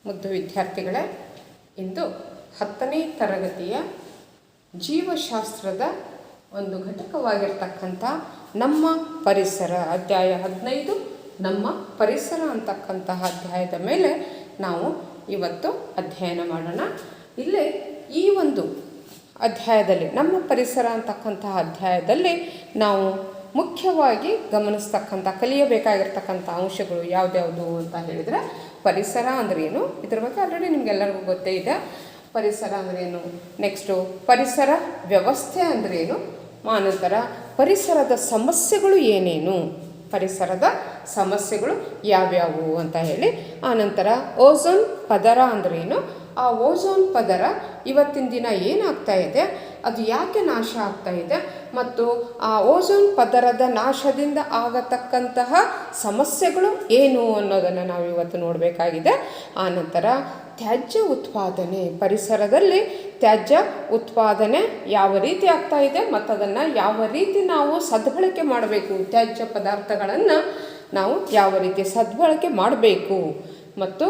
ಮುದ್ದು ವಿದ್ಯಾರ್ಥಿಗಳೇ, ಇಂದು 10ನೇ ತರಗತಿಯ ಜೀವಶಾಸ್ತ್ರದ ಒಂದು ಘಟಕವಾಗಿರ್ತಕ್ಕಂಥ ನಮ್ಮ ಪರಿಸರ ಅಧ್ಯಾಯ 15 ನಮ್ಮ ಪರಿಸರ ಅಂತಕ್ಕಂತಹ ಅಧ್ಯಾಯದ ಮೇಲೆ ನಾವು ಇವತ್ತು ಅಧ್ಯಯನ ಮಾಡೋಣ. ಇಲ್ಲೇ ಈ ಒಂದು ಅಧ್ಯಾಯದಲ್ಲಿ ನಮ್ಮ ಪರಿಸರ ಅಂತಕ್ಕಂತಹ ಅಧ್ಯಾಯದಲ್ಲಿ ನಾವು ಮುಖ್ಯವಾಗಿ ಗಮನಿಸ್ತಕ್ಕಂಥ ಕಲಿಯಬೇಕಾಗಿರ್ತಕ್ಕಂಥ ಅಂಶಗಳು ಯಾವ್ದ್ಯಾವುದು ಅಂತ ಹೇಳಿದರೆ, ಪರಿಸರ ಅಂದರೆ ಏನು, ಇದ್ರ ಬಗ್ಗೆ ಆಲ್ರೆಡಿ ನಿಮಗೆಲ್ಲರಿಗೂ ಗೊತ್ತೇ ಇದೆ. ಪರಿಸರ ಅಂದರೆ ಏನು, ನೆಕ್ಸ್ಟು ಪರಿಸರ ವ್ಯವಸ್ಥೆ ಅಂದರೆ ಏನು, ಆನಂತರ ಪರಿಸರದ ಸಮಸ್ಯೆಗಳು ಏನೇನು, ಪರಿಸರದ ಸಮಸ್ಯೆಗಳು ಯಾವ್ಯಾವು ಅಂತ ಹೇಳಿ, ಆನಂತರ ಓಝೋನ್ ಪದರ ಅಂದ್ರೇನು, ಆ ಓಝೋನ್ ಪದರ ಇವತ್ತಿನ ದಿನ ಏನಾಗ್ತಾ ಇದೆ, ಅದು ಯಾಕೆ ನಾಶ ಆಗ್ತಾ ಇದೆ, ಮತ್ತು ಆ ಓಝೋನ್ ಪದರದ ನಾಶದಿಂದ ಆಗತಕ್ಕಂತಹ ಸಮಸ್ಯೆಗಳು ಏನು ಅನ್ನೋದನ್ನು ನಾವು ಇವತ್ತು ನೋಡಬೇಕಾಗಿದೆ. ಆನಂತರ ತ್ಯಾಜ್ಯ ಉತ್ಪಾದನೆ, ಪರಿಸರದಲ್ಲಿ ತ್ಯಾಜ್ಯ ಉತ್ಪಾದನೆ ಯಾವ ರೀತಿ ಆಗ್ತಾ ಇದೆ ಮತ್ತು ಅದನ್ನು ಯಾವ ರೀತಿ ನಾವು ಸದ್ಬಳಕೆ ಮಾಡಬೇಕು, ತ್ಯಾಜ್ಯ ಪದಾರ್ಥಗಳನ್ನು ನಾವು ಯಾವ ರೀತಿ ಸದ್ಬಳಕೆ ಮಾಡಬೇಕು, ಮತ್ತು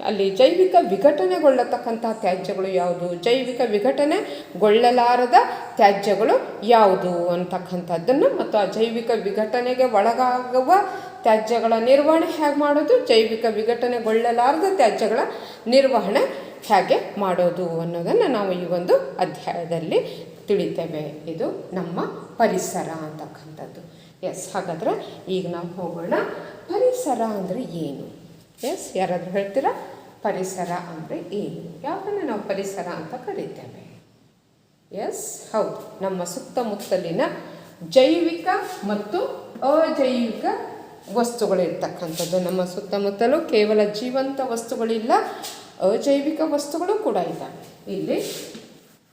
ಅಲ್ಲಿ ಜೈವಿಕ ವಿಘಟನೆಗೊಳ್ಳತಕ್ಕಂಥ ತ್ಯಾಜ್ಯಗಳು ಯಾವುದು, ಜೈವಿಕ ವಿಘಟನೆಗೊಳ್ಳಲಾರದ ತ್ಯಾಜ್ಯಗಳು ಯಾವುದು ಅಂತಕ್ಕಂಥದ್ದನ್ನು, ಮತ್ತು ಆ ಜೈವಿಕ ವಿಘಟನೆಗೆ ಒಳಗಾಗುವ ತ್ಯಾಜ್ಯಗಳ ನಿರ್ವಹಣೆ ಹೇಗೆ ಮಾಡೋದು, ಜೈವಿಕ ವಿಘಟನೆಗೊಳ್ಳಲಾರದ ತ್ಯಾಜ್ಯಗಳ ನಿರ್ವಹಣೆ ಹೇಗೆ ಮಾಡೋದು ಅನ್ನೋದನ್ನು ನಾವು ಈ ಒಂದು ಅಧ್ಯಾಯದಲ್ಲಿ ತಿಳಿತೇವೆ. ಇದು ನಮ್ಮ ಪರಿಸರ ಅಂತಕ್ಕಂಥದ್ದು. ಹಾಗಾದರೆ ಈಗ ನಾವು ಹೋಗೋಣ. ಪರಿಸರ ಅಂದರೆ ಏನು? ಯಾರಾದರೂ ಹೇಳ್ತೀರಾ ಪರಿಸರ ಅಂದರೆ ಏನು, ಯಾಕಂದರೆ ನಾವು ಪರಿಸರ ಅಂತ ಕರೀತೇವೆ? ಹೌದು, ನಮ್ಮ ಸುತ್ತಮುತ್ತಲಿನ ಜೈವಿಕ ಮತ್ತು ಅಜೈವಿಕ ವಸ್ತುಗಳಿರ್ತಕ್ಕಂಥದ್ದು. ನಮ್ಮ ಸುತ್ತಮುತ್ತಲೂ ಕೇವಲ ಜೀವಂತ ವಸ್ತುಗಳಿಲ್ಲ, ಅಜೈವಿಕ ವಸ್ತುಗಳು ಕೂಡ ಇದ್ದಾವೆ. ಇಲ್ಲಿ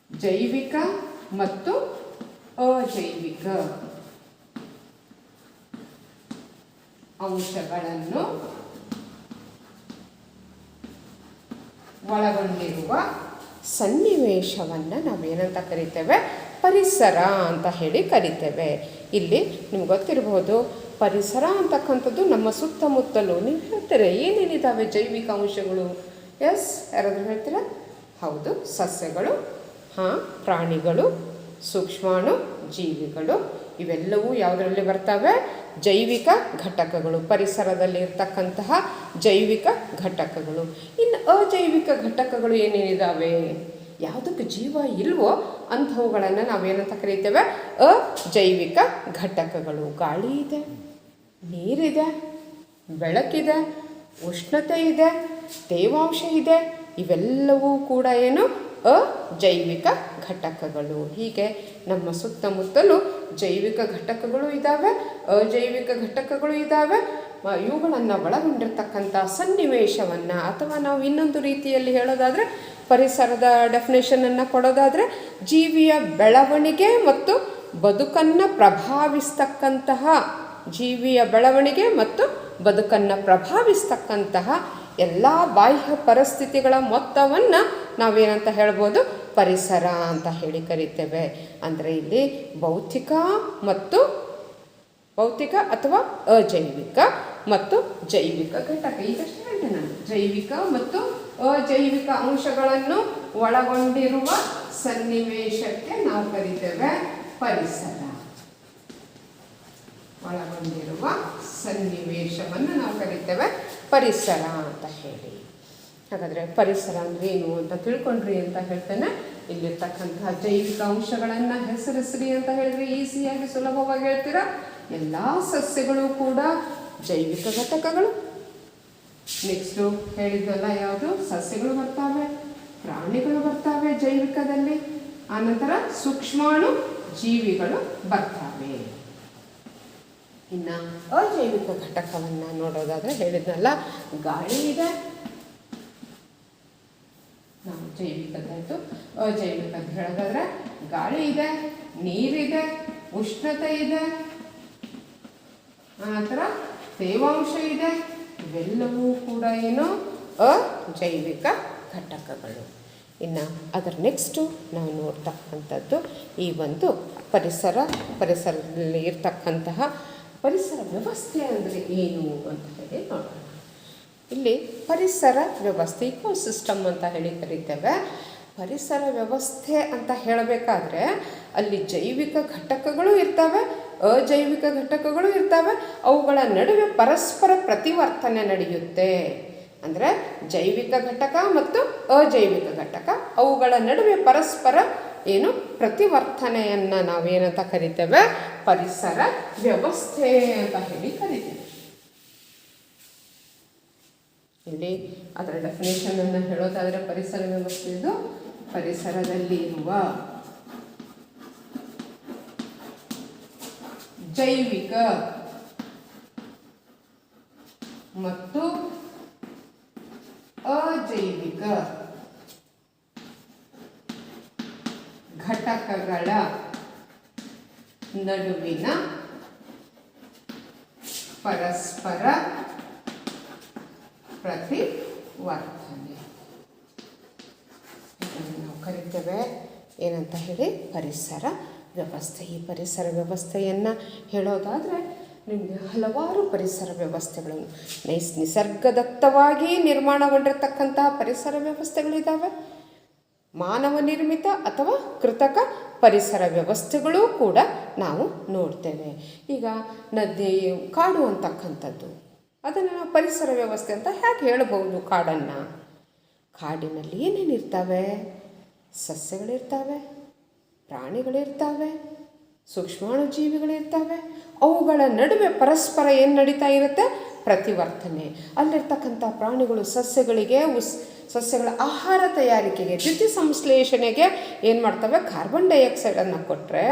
ಜೈವಿಕ ಮತ್ತು ಅಜೈವಿಕ ಅಂಶಗಳನ್ನು ಒಳಗೊಂಡಿರುವ ಸನ್ನಿವೇಶವನ್ನು ನಾವೇನಂತ ಕರಿತೇವೆ, ಪರಿಸರ ಅಂತ ಹೇಳಿ ಕರಿತೇವೆ. ಇಲ್ಲಿ ನಿಮ್ಗೆ ಗೊತ್ತಿರಬಹುದು, ಪರಿಸರ ಅಂತಕ್ಕಂಥದ್ದು ನಮ್ಮ ಸುತ್ತಮುತ್ತಲು. ನೀವು ಹೇಳ್ತೀರ ಏನೇನಿದ್ದಾವೆ ಜೈವಿಕ ಅಂಶಗಳು? ಯಾರಾದರೂ ಹೇಳ್ತೀರಾ? ಹೌದು, ಸಸ್ಯಗಳು, ಪ್ರಾಣಿಗಳು, ಸೂಕ್ಷ್ಮಾಣು ಜೀವಿಗಳು, ಇವೆಲ್ಲವೂ ಯಾವುದರಲ್ಲಿ ಬರ್ತವೆ? ಜೈವಿಕ ಘಟಕಗಳು, ಪರಿಸರದಲ್ಲಿ ಇರ್ತಕ್ಕಂತಹ ಜೈವಿಕ ಘಟಕಗಳು. ಇನ್ನು ಅಜೈವಿಕ ಘಟಕಗಳು ಏನೇನಿದ್ದಾವೆ, ಯಾವುದಕ್ಕೆ ಜೀವ ಇಲ್ವೋ ಅಂಥವುಗಳನ್ನು ನಾವೇನಂತ ಕರೀತೇವೆ? ಅಜೈವಿಕ ಘಟಕಗಳು. ಗಾಳಿ ಇದೆ, ನೀರಿದೆ, ಬೆಳಕಿದೆ, ಉಷ್ಣತೆ ಇದೆ, ತೇವಾಂಶ ಇದೆ, ಇವೆಲ್ಲವೂ ಕೂಡ ಏನು? ಅಜೈವಿಕ ಘಟಕಗಳು. ಹೀಗೆ ನಮ್ಮ ಸುತ್ತಮುತ್ತಲೂ ಜೈವಿಕ ಘಟಕಗಳು ಇದ್ದಾವೆ, ಅಜೈವಿಕ ಘಟಕಗಳು ಇದ್ದಾವೆ. ಇವುಗಳನ್ನು ಒಳಗೊಂಡಿರ್ತಕ್ಕಂಥ ಸನ್ನಿವೇಶವನ್ನು, ಅಥವಾ ನಾವು ಇನ್ನೊಂದು ರೀತಿಯಲ್ಲಿ ಹೇಳೋದಾದರೆ, ಪರಿಸರದ ಡೆಫಿನೇಷನನ್ನು ಕೊಡೋದಾದರೆ, ಜೀವಿಯ ಬೆಳವಣಿಗೆ ಮತ್ತು ಬದುಕನ್ನು ಪ್ರಭಾವಿಸ್ತಕ್ಕಂತಹ, ಜೀವಿಯ ಬೆಳವಣಿಗೆ ಮತ್ತು ಬದುಕನ್ನು ಪ್ರಭಾವಿಸ್ತಕ್ಕಂತಹ ಎಲ್ಲ ಬಾಹ್ಯ ಪರಿಸ್ಥಿತಿಗಳ ಮೊತ್ತವನ್ನು ನಾವೇನಂತ ಹೇಳ್ಬೋದು? ಪರಿಸರ ಅಂತ ಹೇಳಿ ಕರಿತೇವೆ. ಅಂದರೆ ಇಲ್ಲಿ ಭೌತಿಕ ಅಥವಾ ಅಜೈವಿಕ ಮತ್ತು ಜೈವಿಕ ಘಟಕ, ಈಗಷ್ಟೇ ಹೇಳಿದೆ ನಾನು, ಜೈವಿಕ ಮತ್ತು ಅಜೈವಿಕ ಅಂಶಗಳನ್ನು ಒಳಗೊಂಡಿರುವ ಸನ್ನಿವೇಶಕ್ಕೆ ನಾವು ಕರಿತೇವೆ ಪರಿಸರ. ಒಳಗೊಂಡಿರುವ ಸನ್ನಿವೇಶವನ್ನು ನಾವು ಕರಿತೇವೆ ಪರಿಸರ ಅಂತ ಹೇಳಿ. ಹಾಗಾದರೆ ಪರಿಸರ ಅಂದರೆ ಏನು ಅಂತ ತಿಳ್ಕೊಂಡ್ರಿ ಅಂತ ಹೇಳ್ತೇನೆ. ಇಲ್ಲಿರ್ತಕ್ಕಂತಹ ಜೈವಿಕ ಅಂಶಗಳನ್ನು ಹೆಸರಿಸ್ರಿ ಅಂತ ಹೇಳಿದ್ರೆ ಈಸಿಯಾಗಿ ಸುಲಭವಾಗಿ ಹೇಳ್ತೀರಾ. ಎಲ್ಲ ಸಸ್ಯಗಳು ಕೂಡ ಜೈವಿಕ ಘಟಕಗಳು. ನೆಕ್ಸ್ಟು ಹೇಳಿದ್ವಲ್ಲ, ಯಾವುದು? ಸಸ್ಯಗಳು ಬರ್ತಾವೆ, ಪ್ರಾಣಿಗಳು ಬರ್ತಾವೆ ಜೈವಿಕದಲ್ಲಿ, ಆನಂತರ ಸೂಕ್ಷ್ಮಾಣು ಜೀವಿಗಳು ಬರ್ತಾವೆ. ಇನ್ನು ಅಜೈವಿಕ ಘಟಕವನ್ನು ನೋಡೋದಾದರೆ ಹೇಳಿದ್ನಲ್ಲ, ಗಾಳಿ ಇದೆ, ನಾವು ಜೈವಿಕದಾಯಿತು. ಅಜೈವಿಕ ಅಂತ ಹೇಳೋದಾದರೆ ಗಾಳಿ ಇದೆ, ನೀರಿದೆ, ಉಷ್ಣತೆ ಇದೆ, ಆನಂತರ ತೇವಾಂಶ ಇದೆ, ಇವೆಲ್ಲವೂ ಕೂಡ ಏನು? ಅಜೈವಿಕ ಘಟಕಗಳು. ಇನ್ನು ಅದರ ನೆಕ್ಸ್ಟು ನಾವು ನೋಡ್ತಕ್ಕಂಥದ್ದು ಈ ಒಂದು ಪರಿಸರದಲ್ಲಿ ಇರ್ತಕ್ಕಂತಹ ಪರಿಸರ ವ್ಯವಸ್ಥೆ ಅಂದರೆ ಏನು ಅಂತ ಹೇಳಿ ನೋಡೋಣ. ಇಲ್ಲಿ ಪರಿಸರ ವ್ಯವಸ್ಥೆ ಇಕೋಸಿಸ್ಟಮ್ ಅಂತ ಹೇಳಿ ಕರಿತೇವೆ. ಪರಿಸರ ವ್ಯವಸ್ಥೆ ಅಂತ ಹೇಳಬೇಕಾದ್ರೆ ಅಲ್ಲಿ ಜೈವಿಕ ಘಟಕಗಳು ಇರ್ತವೆ, ಅಜೈವಿಕ ಘಟಕಗಳು ಇರ್ತವೆ. ಅವುಗಳ ನಡುವೆ ಪರಸ್ಪರ ಪ್ರತಿವರ್ತನೆ ನಡೆಯುತ್ತೆ. ಅಂದರೆ ಜೈವಿಕ ಘಟಕ ಮತ್ತು ಅಜೈವಿಕ ಘಟಕ ಅವುಗಳ ನಡುವೆ ಪರಸ್ಪರ ಏನು ಪ್ರತಿವರ್ತನೆಯನ್ನು ನಾವೇನಂತ ಕರಿತೇವೆ, ಪರಿಸರ ವ್ಯವಸ್ಥೆ ಅಂತ ಹೇಳಿ ಕರಿತೇವೆ. ಇಲ್ಲಿ ಅದರ ಡೆಫಿನೇಷನನ್ನು ಹೇಳೋದಾದರೆ ಪರಿಸರ ವ್ಯವಸ್ಥೆ ಇದು ಪರಿಸರದಲ್ಲಿ ಇರುವ ಜೈವಿಕ ಮತ್ತು ಅಜೈವಿಕ ಘಟಕಗಳ ನಡುವಿನ ಪರಸ್ಪರ ಪ್ರತಿವರ್ತನೆ ಇದನ್ನು ನಾವು ಕರಿತೇವೆ ಏನಂತ ಹೇಳಿ ಪರಿಸರ ವ್ಯವಸ್ಥೆ. ಈ ಪರಿಸರ ವ್ಯವಸ್ಥೆಯನ್ನು ಹೇಳೋದಾದರೆ ನಿಮಗೆ ಹಲವಾರು ಪರಿಸರ ವ್ಯವಸ್ಥೆಗಳನ್ನು ನಿಸರ್ಗದತ್ತವಾಗಿ ನಿರ್ಮಾಣಗೊಂಡಿರ್ತಕ್ಕಂತಹ ಪರಿಸರ ವ್ಯವಸ್ಥೆಗಳಿದ್ದಾವೆ. ಮಾನವ ನಿರ್ಮಿತ ಅಥವಾ ಕೃತಕ ಪರಿಸರ ವ್ಯವಸ್ಥೆಗಳೂ ಕೂಡ ನಾವು ನೋಡ್ತೇವೆ. ಈಗ ನದಿ, ಕಾಡು ಅಂತಕ್ಕಂಥದ್ದು ಅದನ್ನು ನಾವು ಪರಿಸರ ವ್ಯವಸ್ಥೆ ಅಂತ ಹೇಗೆ ಹೇಳಬಹುದು? ಕಾಡನ್ನು, ಕಾಡಿನಲ್ಲಿ ಏನೇನಿರ್ತವೆ? ಸಸ್ಯಗಳಿರ್ತವೆ, ಪ್ರಾಣಿಗಳಿರ್ತವೆ, ಸೂಕ್ಷ್ಮಾಣುಜೀವಿಗಳಿರ್ತವೆ. ಅವುಗಳ ನಡುವೆ ಪರಸ್ಪರ ಏನು ನಡೀತಾ ಇರುತ್ತೆ? ಪ್ರತಿವರ್ತನೆ. ಅಲ್ಲಿರ್ತಕ್ಕಂಥ ಪ್ರಾಣಿಗಳು ಸಸ್ಯಗಳ ಆಹಾರ ತಯಾರಿಕೆಗೆ, ದ್ಯುತಿ ಸಂಶ್ಲೇಷಣೆಗೆ ಏನು ಮಾಡ್ತವೆ? ಕಾರ್ಬನ್ ಡೈಆಕ್ಸೈಡನ್ನು ಕೊಟ್ಟರೆ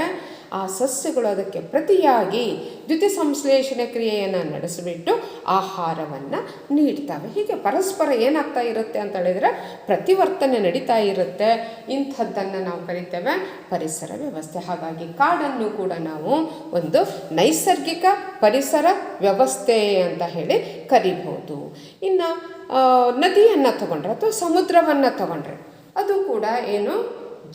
ಆ ಸಸ್ಯಗಳು ಅದಕ್ಕೆ ಪ್ರತಿಯಾಗಿ ದ್ಯುತಿ ಸಂಶ್ಲೇಷಣೆ ಕ್ರಿಯೆಯನ್ನು ನಡೆಸಿಬಿಟ್ಟು ಆಹಾರವನ್ನು ನೀಡ್ತವೆ. ಹೀಗೆ ಪರಸ್ಪರ ಏನಾಗ್ತಾ ಇರುತ್ತೆ ಅಂತ ಹೇಳಿದರೆ ಪ್ರತಿವರ್ತನೆ ನಡೀತಾ ಇರುತ್ತೆ. ಇಂಥದ್ದನ್ನು ನಾವು ಕರಿತೇವೆ ಪರಿಸರ ವ್ಯವಸ್ಥೆ. ಹಾಗಾಗಿ ಕಾಡನ್ನು ಕೂಡ ನಾವು ಒಂದು ನೈಸರ್ಗಿಕ ಪರಿಸರ ವ್ಯವಸ್ಥೆ ಅಂತ ಹೇಳಿ ಕರಿಬಹುದು. ಇನ್ನು ನದಿಯನ್ನು ತಗೊಂಡ್ರೆ ಅಥವಾ ಸಮುದ್ರವನ್ನು ತಗೊಂಡ್ರೆ ಅದು ಕೂಡ ಏನು?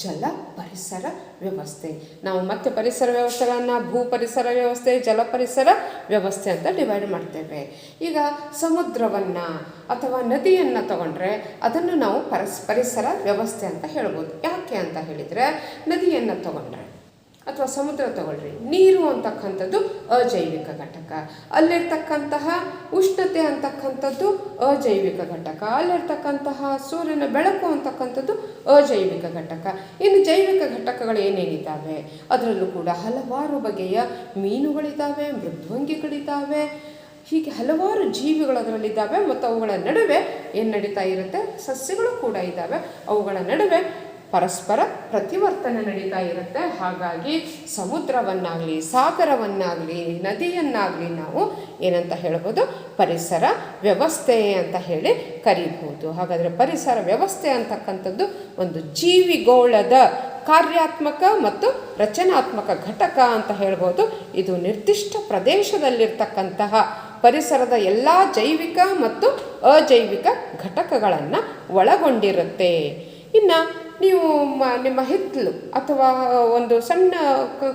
ಜಲ ಪರಿಸರ ವ್ಯವಸ್ಥೆ. ನಾವು ಮತ್ತೆ ಪರಿಸರ ವ್ಯವಸ್ಥೆಗಳನ್ನು ಭೂ ಪರಿಸರ ವ್ಯವಸ್ಥೆ, ಜಲ ಪರಿಸರ ವ್ಯವಸ್ಥೆ ಅಂತ ಡಿವೈಡ್ ಮಾಡ್ತೇವೆ. ಈಗ ಸಮುದ್ರವನ್ನು ಅಥವಾ ನದಿಯನ್ನು ತಗೊಂಡ್ರೆ ಅದನ್ನು ನಾವು ಪರಿಸರ ವ್ಯವಸ್ಥೆ ಅಂತ ಹೇಳ್ಬೋದು. ಯಾಕೆ ಅಂತ ಹೇಳಿದರೆ, ನದಿಯನ್ನು ತಗೊಂಡ್ರೆ ಅಥವಾ ಸಮುದ್ರ ತಗೊಳ್ರಿ, ನೀರು ಅಂತಕ್ಕಂಥದ್ದು ಅಜೈವಿಕ ಘಟಕ. ಅಲ್ಲಿರ್ತಕ್ಕಂತಹ ಉಷ್ಣತೆ ಅಂತಕ್ಕಂಥದ್ದು ಅಜೈವಿಕ ಘಟಕ. ಅಲ್ಲಿರ್ತಕ್ಕಂತಹ ಸೂರ್ಯನ ಬೆಳಕು ಅಂತಕ್ಕಂಥದ್ದು ಅಜೈವಿಕ ಘಟಕ. ಇನ್ನು ಜೈವಿಕ ಘಟಕಗಳು ಏನೇನಿದ್ದಾವೆ ಅದರಲ್ಲೂ ಕೂಡ ಹಲವಾರು ಬಗೆಯ ಮೀನುಗಳಿದ್ದಾವೆ, ಮೃದ್ವಂಗಿಗಳಿದ್ದಾವೆ, ಹೀಗೆ ಹಲವಾರು ಜೀವಿಗಳು ಅದರಲ್ಲಿದ್ದಾವೆ. ಮತ್ತು ಅವುಗಳ ನಡುವೆ ಏನು ನಡೀತಾ ಇರುತ್ತೆ? ಸಸ್ಯಗಳು ಕೂಡ ಇದ್ದಾವೆ. ಅವುಗಳ ನಡುವೆ ಪರಸ್ಪರ ಪ್ರತಿವರ್ತನೆ ನಡೀತಾ ಇರುತ್ತೆ. ಹಾಗಾಗಿ ಸಮುದ್ರವನ್ನಾಗಲಿ, ಸಾಗರವನ್ನಾಗಲಿ, ನದಿಯನ್ನಾಗಲಿ ನಾವು ಏನಂತ ಹೇಳ್ಬೋದು? ಪರಿಸರ ವ್ಯವಸ್ಥೆ ಅಂತ ಹೇಳಿ ಕರೀಬಹುದು. ಹಾಗಾದರೆ ಪರಿಸರ ವ್ಯವಸ್ಥೆ ಅಂತಕ್ಕಂಥದ್ದು ಒಂದು ಜೀವಿಗೋಳದ ಕಾರ್ಯಾತ್ಮಕ ಮತ್ತು ರಚನಾತ್ಮಕ ಘಟಕ ಅಂತ ಹೇಳ್ಬೋದು. ಇದು ನಿರ್ದಿಷ್ಟ ಪ್ರದೇಶದಲ್ಲಿರ್ತಕ್ಕಂತಹ ಪರಿಸರದ ಎಲ್ಲ ಜೈವಿಕ ಮತ್ತು ಅಜೈವಿಕ ಘಟಕಗಳನ್ನು ಒಳಗೊಂಡಿರುತ್ತೆ. ಇನ್ನು ನೀವು ನಿಮ್ಮ ಹಿತ್ತಲು ಅಥವಾ ಒಂದು ಸಣ್ಣ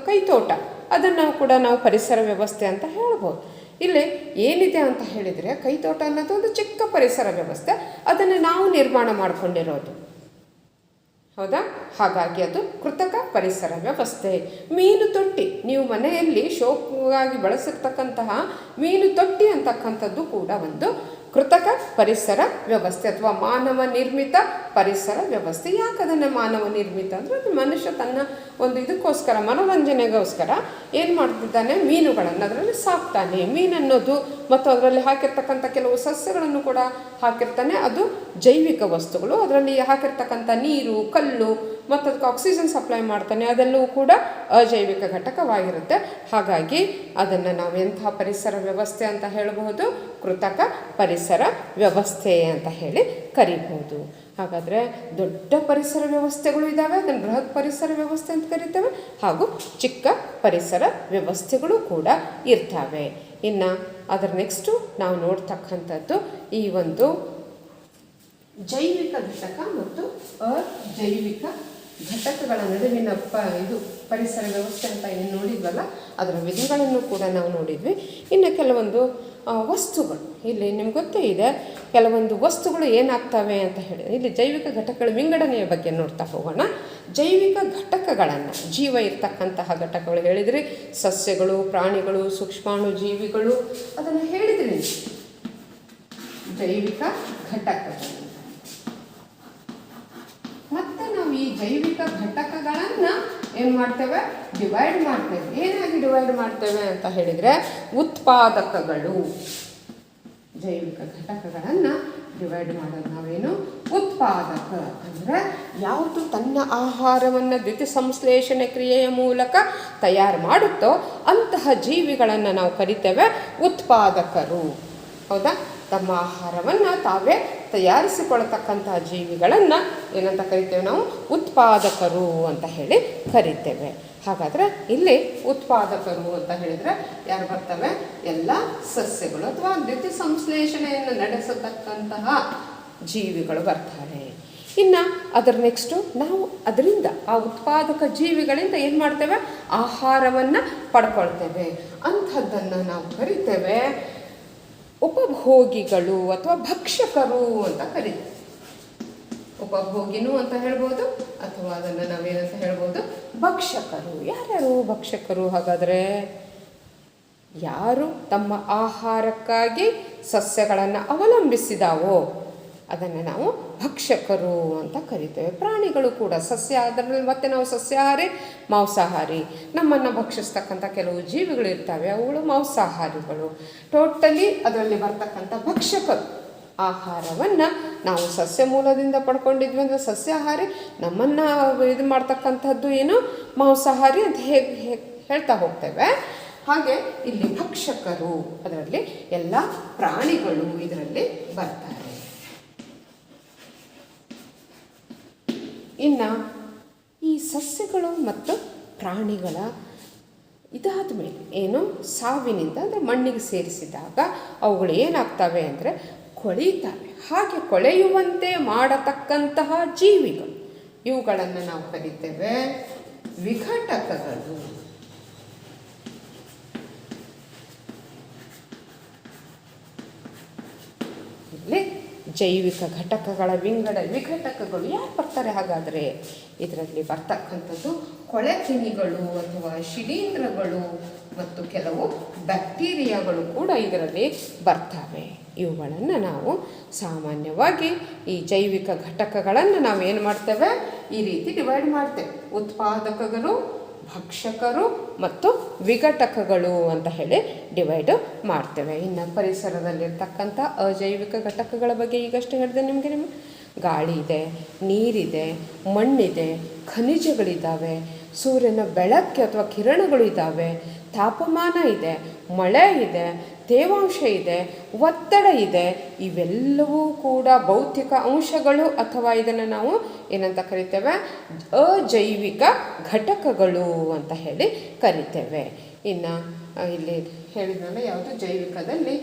ಕೈತೋಟ ಅದನ್ನು ಕೂಡ ನಾವು ಪರಿಸರ ವ್ಯವಸ್ಥೆ ಅಂತ ಹೇಳ್ಬೋದು. ಇಲ್ಲಿ ಏನಿದೆ ಅಂತ ಹೇಳಿದರೆ, ಕೈತೋಟ ಅನ್ನೋದು ಒಂದು ಚಿಕ್ಕ ಪರಿಸರ ವ್ಯವಸ್ಥೆ. ಅದನ್ನು ನಾವು ನಿರ್ಮಾಣ ಮಾಡಿಕೊಂಡಿರೋದು, ಹೌದಾ? ಹಾಗಾಗಿ ಅದು ಕೃತಕ ಪರಿಸರ ವ್ಯವಸ್ಥೆ. ಮೀನು ತೊಟ್ಟಿ, ನೀವು ಮನೆಯಲ್ಲಿ ಶೋಕಾಗಿ ಬಳಸಿರ್ತಕ್ಕಂತಹ ಮೀನು ತೊಟ್ಟಿ ಅಂತಕ್ಕಂಥದ್ದು ಕೂಡ ಒಂದು ಕೃತಕ ಪರಿಸರ ವ್ಯವಸ್ಥೆ ಅಥವಾ ಮಾನವ ನಿರ್ಮಿತ ಪರಿಸರ ವ್ಯವಸ್ಥೆ. ಯಾಕೆ ಅದನ್ನು ಮಾನವ ನಿರ್ಮಿತ ಅಂದರೆ, ಅದು ಮನುಷ್ಯ ತನ್ನ ಒಂದು ಇದಕ್ಕೋಸ್ಕರ, ಮನೋರಂಜನೆಗೋಸ್ಕರ ಏನು ಮಾಡ್ತಿದ್ದಾನೆ? ಮೀನುಗಳನ್ನು ಅದರಲ್ಲಿ ಸಾಕ್ತಾನೆ. ಮೀನನ್ನೋದು ಮತ್ತು ಅದರಲ್ಲಿ ಹಾಕಿರ್ತಕ್ಕಂಥ ಕೆಲವು ಸಸ್ಯಗಳನ್ನು ಕೂಡ ಹಾಕಿರ್ತಾನೆ. ಅದು ಜೈವಿಕ ವಸ್ತುಗಳು. ಅದರಲ್ಲಿ ಹಾಕಿರ್ತಕ್ಕಂಥ ನೀರು, ಕಲ್ಲು ಮತ್ತು ಅದಕ್ಕೆ ಆಕ್ಸಿಜನ್ ಸಪ್ಲೈ ಮಾಡ್ತಾನೆ. ಅದೆಲ್ಲವೂ ಕೂಡ ಅಜೈವಿಕ ಘಟಕವಾಗಿರುತ್ತೆ. ಹಾಗಾಗಿ ಅದನ್ನು ನಾವು ಎಂಥ ಪರಿಸರ ವ್ಯವಸ್ಥೆ ಅಂತ ಹೇಳಬಹುದು? ಕೃತಕ ಪರಿಸರ ವ್ಯವಸ್ಥೆ ಅಂತ ಹೇಳಿ ಕರಿಬಹುದು. ಹಾಗಾದರೆ ದೊಡ್ಡ ಪರಿಸರ ವ್ಯವಸ್ಥೆಗಳು ಇದ್ದಾವೆ, ಅದನ್ನು ಬೃಹತ್ ಪರಿಸರ ವ್ಯವಸ್ಥೆ ಅಂತ ಕರಿತೇವೆ. ಹಾಗೂ ಚಿಕ್ಕ ಪರಿಸರ ವ್ಯವಸ್ಥೆಗಳು ಕೂಡ ಇರ್ತವೆ. ಇನ್ನು ಅದರ ನೆಕ್ಸ್ಟು ನಾವು ನೋಡ್ತಕ್ಕಂಥದ್ದು ಈ ಒಂದು ಜೈವಿಕ ಘಟಕ ಮತ್ತು ಅಜೈವಿಕ ಘಟಕಗಳ ನಡುವಿನ ಪರಿಸರ ವ್ಯವಸ್ಥೆ ಅಂತ ಏನು ನೋಡಿದ್ವಲ್ಲ, ಅದರ ವಿಧಗಳನ್ನು ಕೂಡ ನಾವು ನೋಡಿದ್ವಿ. ಇನ್ನು ಕೆಲವೊಂದು ವಸ್ತುಗಳು. ಇಲ್ಲಿ ನಿಮ್ಗೆ ಗೊತ್ತೇ ಇದೆ ಕೆಲವೊಂದು ವಸ್ತುಗಳು ಏನಾಗ್ತವೆ ಅಂತ ಹೇಳಿ. ಇಲ್ಲಿ ಜೈವಿಕ ಘಟಕಗಳ ವಿಂಗಡಣೆಯ ಬಗ್ಗೆ ನೋಡ್ತಾ ಹೋಗೋಣ. ಜೈವಿಕ ಘಟಕಗಳನ್ನು, ಜೀವ ಇರ್ತಕ್ಕಂತಹ ಘಟಕಗಳು ಹೇಳಿದ್ರಿ, ಸಸ್ಯಗಳು, ಪ್ರಾಣಿಗಳು, ಸೂಕ್ಷ್ಮಾಣು ಜೀವಿಗಳು, ಅದನ್ನು ಹೇಳಿದ್ರಿ. ಜೈವಿಕ ಘಟಕಗಳು. ಮತ್ತು ನಾವು ಈ ಜೈವಿಕ ಘಟಕಗಳನ್ನು ಏನು ಮಾಡ್ತೇವೆ, ಡಿವೈಡ್ ಮಾಡ್ತೇವೆ. ಏನಾಗಿ ಡಿವೈಡ್ ಮಾಡ್ತೇವೆ ಅಂತ ಹೇಳಿದರೆ ಉತ್ಪಾದಕಗಳು. ಜೈವಿಕ ಘಟಕಗಳನ್ನು ಡಿವೈಡ್ ಮಾಡೋದು ನಾವೇನು, ಉತ್ಪಾದಕ ಅಂದರೆ ಯಾವುದು ತನ್ನ ಆಹಾರವನ್ನು ದ್ಯುತಿ ಸಂಶ್ಲೇಷಣೆ ಕ್ರಿಯೆಯ ಮೂಲಕ ತಯಾರು ಮಾಡುತ್ತೋ ಅಂತಹ ಜೀವಿಗಳನ್ನು ನಾವು ಕರಿತೇವೆ ಉತ್ಪಾದಕರು. ಹೌದಾ? ತಮ್ಮ ಆಹಾರವನ್ನು ತಾವೇ ತಯಾರಿಸಿಕೊಳ್ತಕ್ಕಂತಹ ಜೀವಿಗಳನ್ನು ಏನಂತ ಕರಿತೇವೆ ನಾವು, ಉತ್ಪಾದಕರು ಅಂತ ಹೇಳಿ ಕರಿತೇವೆ. ಹಾಗಾದರೆ ಇಲ್ಲಿ ಉತ್ಪಾದಕರು ಅಂತ ಹೇಳಿದರೆ ಯಾರು ಬರ್ತವೆ, ಎಲ್ಲ ಸಸ್ಯಗಳು ಅಥವಾ ದ್ಯುತಿ ಸಂಶ್ಲೇಷಣೆಯನ್ನು ನಡೆಸತಕ್ಕಂತಹ ಜೀವಿಗಳು ಬರ್ತಾರೆ. ಇನ್ನು ಅದರ ನೆಕ್ಸ್ಟು ನಾವು ಅದರಿಂದ ಆ ಉತ್ಪಾದಕ ಜೀವಿಗಳಿಂದ ಏನು ಮಾಡ್ತೇವೆ, ಆಹಾರವನ್ನು ಪಡ್ಕೊಳ್ತೇವೆ. ಅಂಥದ್ದನ್ನು ನಾವು ಕರಿತೇವೆ ಉಪಭೋಗಿಗಳು ಅಥವಾ ಭಕ್ಷಕರು ಅಂತ ಕರೀತೇವೆ. ಉಪಭೋಗಿನೂ ಅಂತ ಹೇಳ್ಬೋದು ಅಥವಾ ಅದನ್ನು ನಾವೇನಂತ ಹೇಳ್ಬೋದು, ಭಕ್ಷಕರು. ಯಾರ್ಯಾರು ಭಕ್ಷಕರು? ಹಾಗಾದರೆ ಯಾರು ತಮ್ಮ ಆಹಾರಕ್ಕಾಗಿ ಸಸ್ಯಗಳನ್ನು ಅವಲಂಬಿಸಿದಾವೋ ಅದನ್ನು ನಾವು ಭಕ್ಷಕರು ಅಂತ ಕರಿತೇವೆ. ಪ್ರಾಣಿಗಳು ಕೂಡ ಸಸ್ಯ, ಅದರಲ್ಲಿ ಮತ್ತೆ ನಾವು ಸಸ್ಯಾಹಾರಿ, ಮಾಂಸಾಹಾರಿ, ನಮ್ಮನ್ನು ಭಕ್ಷಿಸ್ತಕ್ಕಂಥ ಕೆಲವು ಜೀವಿಗಳು ಇರ್ತವೆ, ಅವುಗಳು ಮಾಂಸಾಹಾರಿಗಳು. ಟೋಟಲಿ ಅದರಲ್ಲಿ ಬರ್ತಕ್ಕಂಥ ಭಕ್ಷಕರು. ಆಹಾರವನ್ನು ನಾವು ಸಸ್ಯ ಮೂಲದಿಂದ ಪಡ್ಕೊಂಡಿದ್ವಿ ಅಂದರೆ ಸಸ್ಯಾಹಾರಿ, ನಮ್ಮನ್ನು ಇದು ಮಾಡ್ತಕ್ಕಂಥದ್ದು ಏನು, ಮಾಂಸಾಹಾರಿ ಅಂತ ಹೇಗೆ ಹೇಳ್ತಾ ಹೋಗ್ತೇವೆ. ಹಾಗೆ ಇಲ್ಲಿ ಭಕ್ಷಕರು, ಅದರಲ್ಲಿ ಎಲ್ಲ ಪ್ರಾಣಿಗಳು ಇದರಲ್ಲಿ ಬರ್ತಾರೆ. ಇನ್ನು ಈ ಸಸ್ಯಗಳು ಮತ್ತು ಪ್ರಾಣಿಗಳ ಇದಾದ ಮೇಲೆ ಏನು, ಸಾವಿನಿಂದ ಅಂದರೆ ಮಣ್ಣಿಗೆ ಸೇರಿಸಿದಾಗ ಅವುಗಳು ಏನಾಗ್ತವೆ ಅಂದರೆ ಕೊಳೆಯುತ್ತವೆ. ಹಾಗೆ ಕೊಳೆಯುವಂತೆ ಮಾಡತಕ್ಕಂತಹ ಜೀವಿಗಳು, ಇವುಗಳನ್ನು ನಾವು ಕರಿತೇವೆ ವಿಘಟಕಗಳು. ಇಲ್ಲಿ ಜೈವಿಕ ಘಟಕಗಳ ವಿಘಟಕಗಳು ಯಾರು ಬರ್ತಾರೆ ಹಾಗಾದರೆ? ಇದರಲ್ಲಿ ಬರ್ತಕ್ಕಂಥದ್ದು ಕೊಳೆತಿನಿಗಳು ಅಥವಾ ಶಿಲೀಂಧ್ರಗಳು ಮತ್ತು ಕೆಲವು ಬ್ಯಾಕ್ಟೀರಿಯಾಗಳು ಕೂಡ ಇದರಲ್ಲಿ ಬರ್ತವೆ. ಇವುಗಳನ್ನು ನಾವು ಸಾಮಾನ್ಯವಾಗಿ ಈ ಜೈವಿಕ ಘಟಕಗಳನ್ನು ನಾವು ಏನು ಮಾಡ್ತೇವೆ, ಈ ರೀತಿ ಡಿವೈಡ್ ಮಾಡ್ತೇವೆ. ಉತ್ಪಾದಕಗಳು, ಭಕ್ಷಕರು ಮತ್ತು ವಿಘಟಕಗಳು ಅಂತ ಹೇಳಿ ಡಿವೈಡ್ ಮಾಡ್ತೇವೆ. ಇನ್ನು ಪರಿಸರದಲ್ಲಿರ್ತಕ್ಕಂಥ ಅಜೈವಿಕ ಘಟಕಗಳ ಬಗ್ಗೆ ಈಗಷ್ಟೇ ಹೇಳಿದೆ ನಿಮಗೆ. ಗಾಳಿ ಇದೆ, ನೀರಿದೆ, ಮಣ್ಣಿದೆ, ಖನಿಜಗಳಿದ್ದಾವೆ, ಸೂರ್ಯನ ಬೆಳಕು ಅಥವಾ ಕಿರಣಗಳು ಇದ್ದಾವೆ, ತಾಪಮಾನ ಇದೆ, ಮಳೆ ಇದೆ, ತೇವಾಂಶ ಇದೆ, ಒತ್ತಡ ಇದೆ. ಇವೆಲ್ಲವೂ ಕೂಡ ಭೌತಿಕ ಅಂಶಗಳು ಅಥವಾ ಇದನ್ನು ನಾವು ಏನಂತ ಕರಿತೇವೆ, ಅಜೈವಿಕ ಘಟಕಗಳು ಅಂತ ಹೇಳಿ ಕರಿತೇವೆ. ಇನ್ನು ಇಲ್ಲಿ ಹೇಳಿದ್ನಲ್ಲ, ಯಾವುದು ಜೈವಿಕದಲ್ಲಿ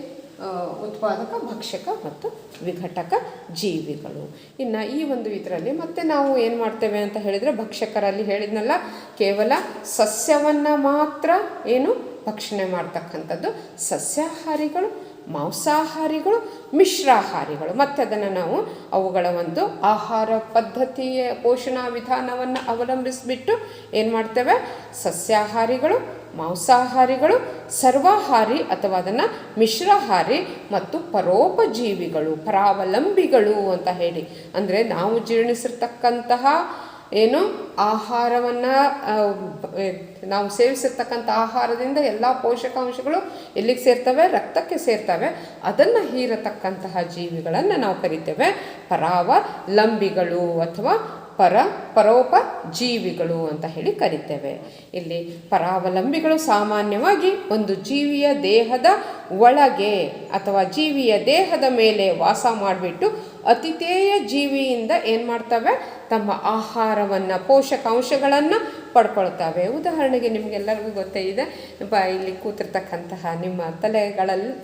ಉತ್ಪಾದಕ, ಭಕ್ಷಕ ಮತ್ತು ವಿಘಟಕ ಜೀವಿಗಳು. ಇನ್ನು ಈ ಒಂದು ಇದರಲ್ಲಿ ಮತ್ತೆ ನಾವು ಏನು ಮಾಡ್ತೇವೆ ಅಂತ ಹೇಳಿದರೆ, ಭಕ್ಷಕರಲ್ಲಿ ಹೇಳಿದ್ನಲ್ಲ, ಕೇವಲ ಸಸ್ಯವನ್ನು ಮಾತ್ರ ಏನು ಭಕ್ಷಣೆ ಮಾಡ್ತಕ್ಕಂಥದ್ದು ಸಸ್ಯಾಹಾರಿಗಳು, ಮಾಂಸಾಹಾರಿಗಳು, ಮಿಶ್ರಾಹಾರಿಗಳು. ಮತ್ತು ಅದನ್ನು ನಾವು ಅವುಗಳ ಒಂದು ಆಹಾರ ಪದ್ಧತಿಯ ಪೋಷಣಾ ವಿಧಾನವನ್ನು ಅವಲಂಬಿಸಿಬಿಟ್ಟು ಏನು ಮಾಡ್ತೇವೆ, ಸಸ್ಯಾಹಾರಿಗಳು, ಮಾಂಸಾಹಾರಿಗಳು, ಸರ್ವಾಹಾರಿ ಅಥವಾ ಅದನ್ನು ಮಿಶ್ರಾಹಾರಿ ಮತ್ತು ಪರೋಪಜೀವಿಗಳು, ಪರಾವಲಂಬಿಗಳು ಅಂತ ಹೇಳಿ. ಅಂದರೆ ನಾವು ಜೀರ್ಣಿಸಿರ್ತಕ್ಕಂತಹ ಏನು ಆಹಾರವನ್ನು ನಾವು ಸೇವಿಸಿರ್ತಕ್ಕಂಥ ಆಹಾರದಿಂದ ಎಲ್ಲ ಪೋಷಕಾಂಶಗಳು ಎಲ್ಲಿಗೆ ಸೇರ್ತವೆ, ರಕ್ತಕ್ಕೆ ಸೇರ್ತವೆ. ಅದನ್ನು ಹೀರತಕ್ಕಂತಹ ಜೀವಿಗಳನ್ನು ನಾವು ಕರಿತೇವೆ ಪರಾವಲಂಬಿಗಳು ಅಥವಾ ಪರೋಪಜೀವಿಗಳು ಅಂತ ಹೇಳಿ ಕರಿತೇವೆ. ಇಲ್ಲಿ ಪರಾವಲಂಬಿಗಳು ಸಾಮಾನ್ಯವಾಗಿ ಒಂದು ಜೀವಿಯ ದೇಹದ ಒಳಗೆ ಅಥವಾ ಜೀವಿಯ ದೇಹದ ಮೇಲೆ ವಾಸ ಮಾಡಿಬಿಟ್ಟು ಅತಿಥೇಯ ಜೀವಿಯಿಂದ ಏನು ಮಾಡ್ತವೆ, ತಮ್ಮ ಆಹಾರವನ್ನು ಪೋಷಕಾಂಶಗಳನ್ನು ಪಡ್ಕೊಳ್ತವೆ. ಉದಾಹರಣೆಗೆ ನಿಮಗೆಲ್ಲರಿಗೂ ಗೊತ್ತೇ ಇದೆ, ಇಲ್ಲಿ ಕೂತಿರ್ತಕ್ಕಂತಹ ನಿಮ್ಮ